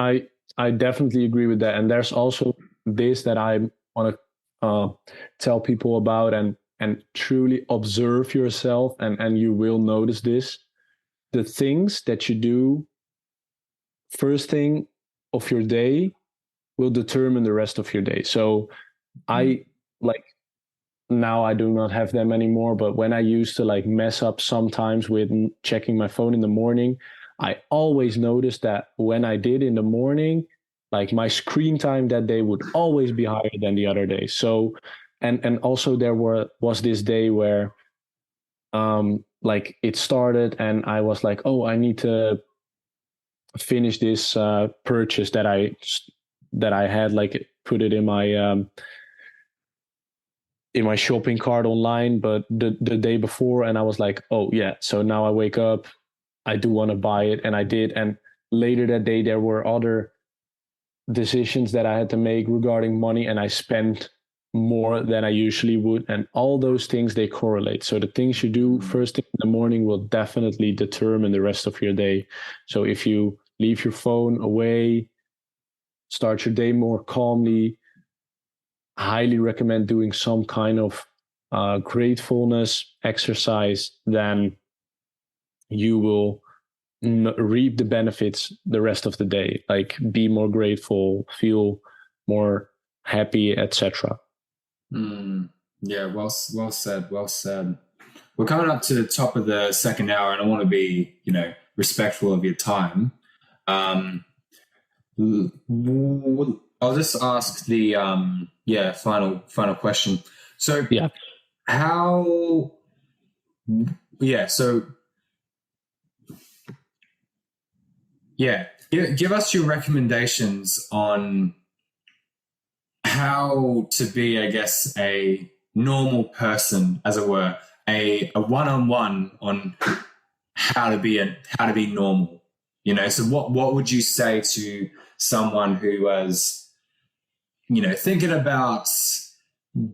I definitely agree with that. And there's also this that I want to tell people about, and truly observe yourself, and you will notice this. The things that you do first thing of your day will determine the rest of your day. So I like, now I do not have them anymore, but when I used to like mess up sometimes with checking my phone in the morning, I always noticed that when I did in the morning, like my screen time that day would always be higher than the other day. So and also there was this day where like it started and I was like, oh, I need to finish this purchase that I had, like put it in my shopping cart online, but the day before, and I was like, oh yeah, so now I wake up, I do want to buy it, and I did. And later that day there were other decisions that I had to make regarding money, and I spent more than I usually would, and all those things, they correlate. So the things you do first thing in the morning will definitely determine the rest of your day. So if you leave your phone away, start your day more calmly, highly recommend doing some kind of gratefulness exercise, then you will reap the benefits the rest of the day, like be more grateful, feel more happy, etc. Yeah, well said. We're coming up to the top of the second hour, and I want to be, you know, respectful of your time. I'll just ask the final question. So Yeah. Give us your recommendations on how to be, I guess, a normal person, as it were, a one-on-one on how to be normal. You know, so what would you say to someone who was, thinking about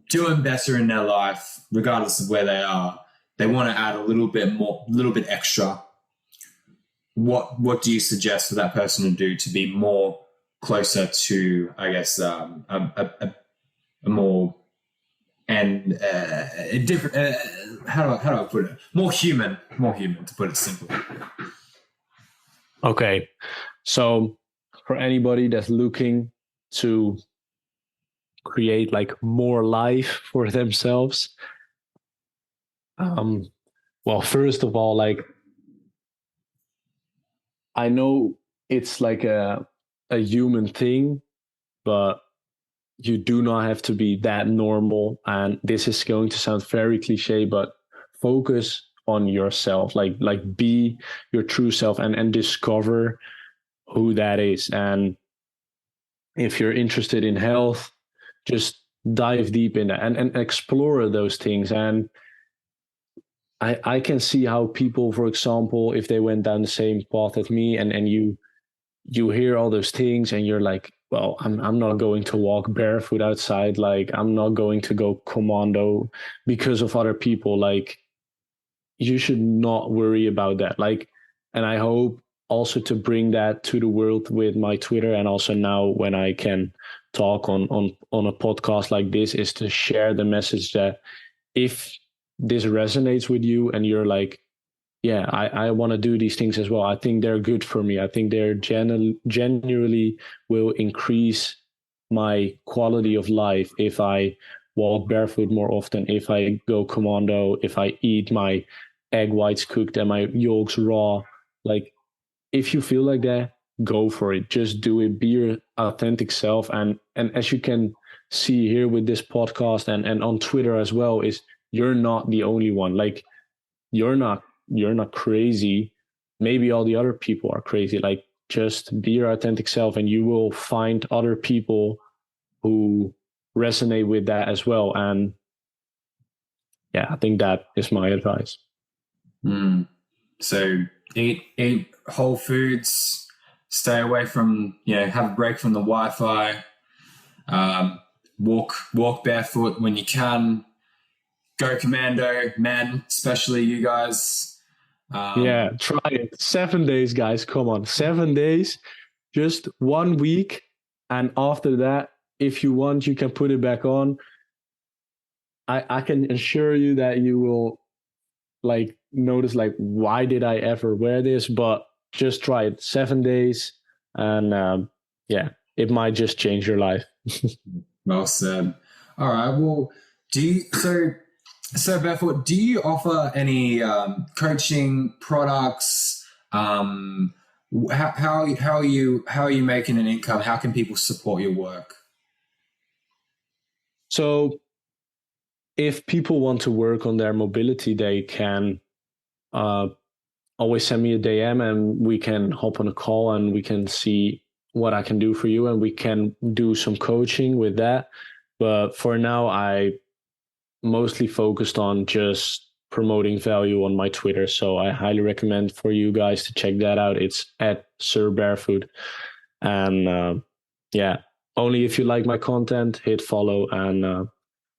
doing better in their life, regardless of where they are, they want to add a little bit extra. What do you suggest for that person to do to be more closer to, I guess, a more and a different? How do I put it? More human, to put it simply. Okay, so for anybody that's looking to create like more life for themselves, well, first of all, like, I know it's like a human thing, but you do not have to be that normal. And this is going to sound very cliche, but focus on yourself, like be your true self and discover who that is. And if you're interested in health, just dive deep in that and explore those things. And I can see how people, for example, if they went down the same path as me, and you hear all those things and you're like, well, I'm not going to walk barefoot outside, like I'm not going to go commando because of other people. Like, you should not worry about that. Like, and I hope also to bring that to the world with my Twitter, and also now when I can talk on a podcast like this, is to share the message that if this resonates with you and you're like, yeah, I want to do these things as well, I think they're good for me, I think they're genuinely will increase my quality of life if I walk barefoot more often, if I go commando, if I eat my egg whites cooked and my yolks raw. Like, if you feel like that, go for it. Just do it. Be your authentic self. And as you can see here with this podcast and on Twitter as well, is you're not the only one. Like, you're not crazy. Maybe all the other people are crazy. Like, just be your authentic self and you will find other people who resonate with that as well. And yeah, I think that is my advice. So eat whole foods, stay away from, have a break from the Wi-Fi, walk barefoot when you can, go commando, men, especially you guys. Yeah, try it. 7 days, guys. Come on, 7 days, just 1 week. And after that, if you want, you can put it back on. I can assure you that you will like notice, like, why did I ever wear this? But just try it. 7 days. And yeah, it might just change your life. Well said. All right. Well, so Barefoot, do you offer any coaching products? How are you making an income? How can people support your work? So if people want to work on their mobility, they can always send me a DM and we can hop on a call and we can see what I can do for you and we can do some coaching with that. But for now, I mostly focused on just promoting value on my Twitter. So I highly recommend for you guys to check that out. It's at Sir Barefoot. And yeah, only if you like my content, hit follow. And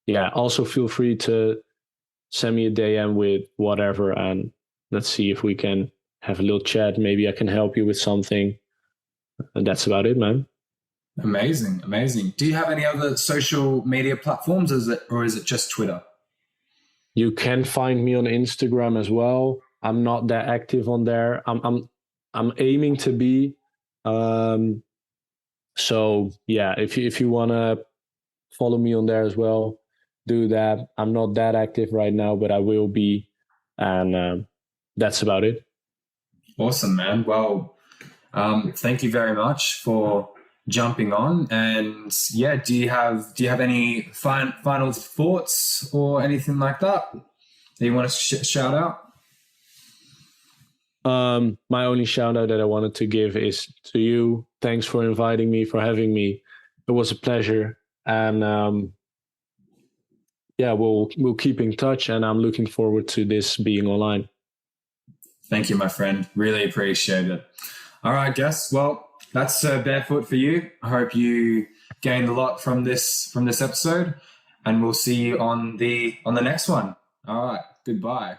yeah, also feel free to send me a DM with whatever. And let's see if we can have a little chat. Maybe I can help you with something. And that's about it, man. Amazing. Do you have any other social media platforms, or is it just Twitter? You can find me on Instagram as well. I'm not that active on there. I'm aiming to be. So yeah, if you wanna follow me on there as well, do that. I'm not that active right now, but I will be. And that's about it. Awesome, man. Well, thank you very much for jumping on. And yeah, do you have any final thoughts or anything like that you want to shout out? My only shout out that I wanted to give is to you. Thanks for inviting me, for having me. It was a pleasure. And yeah, we'll keep in touch, and I'm looking forward to this being online. Thank you, my friend. Really appreciate it. All right, guys. Well, that's Barefoot for you. I hope you gained a lot from this episode, and we'll see you on the next one. All right, goodbye.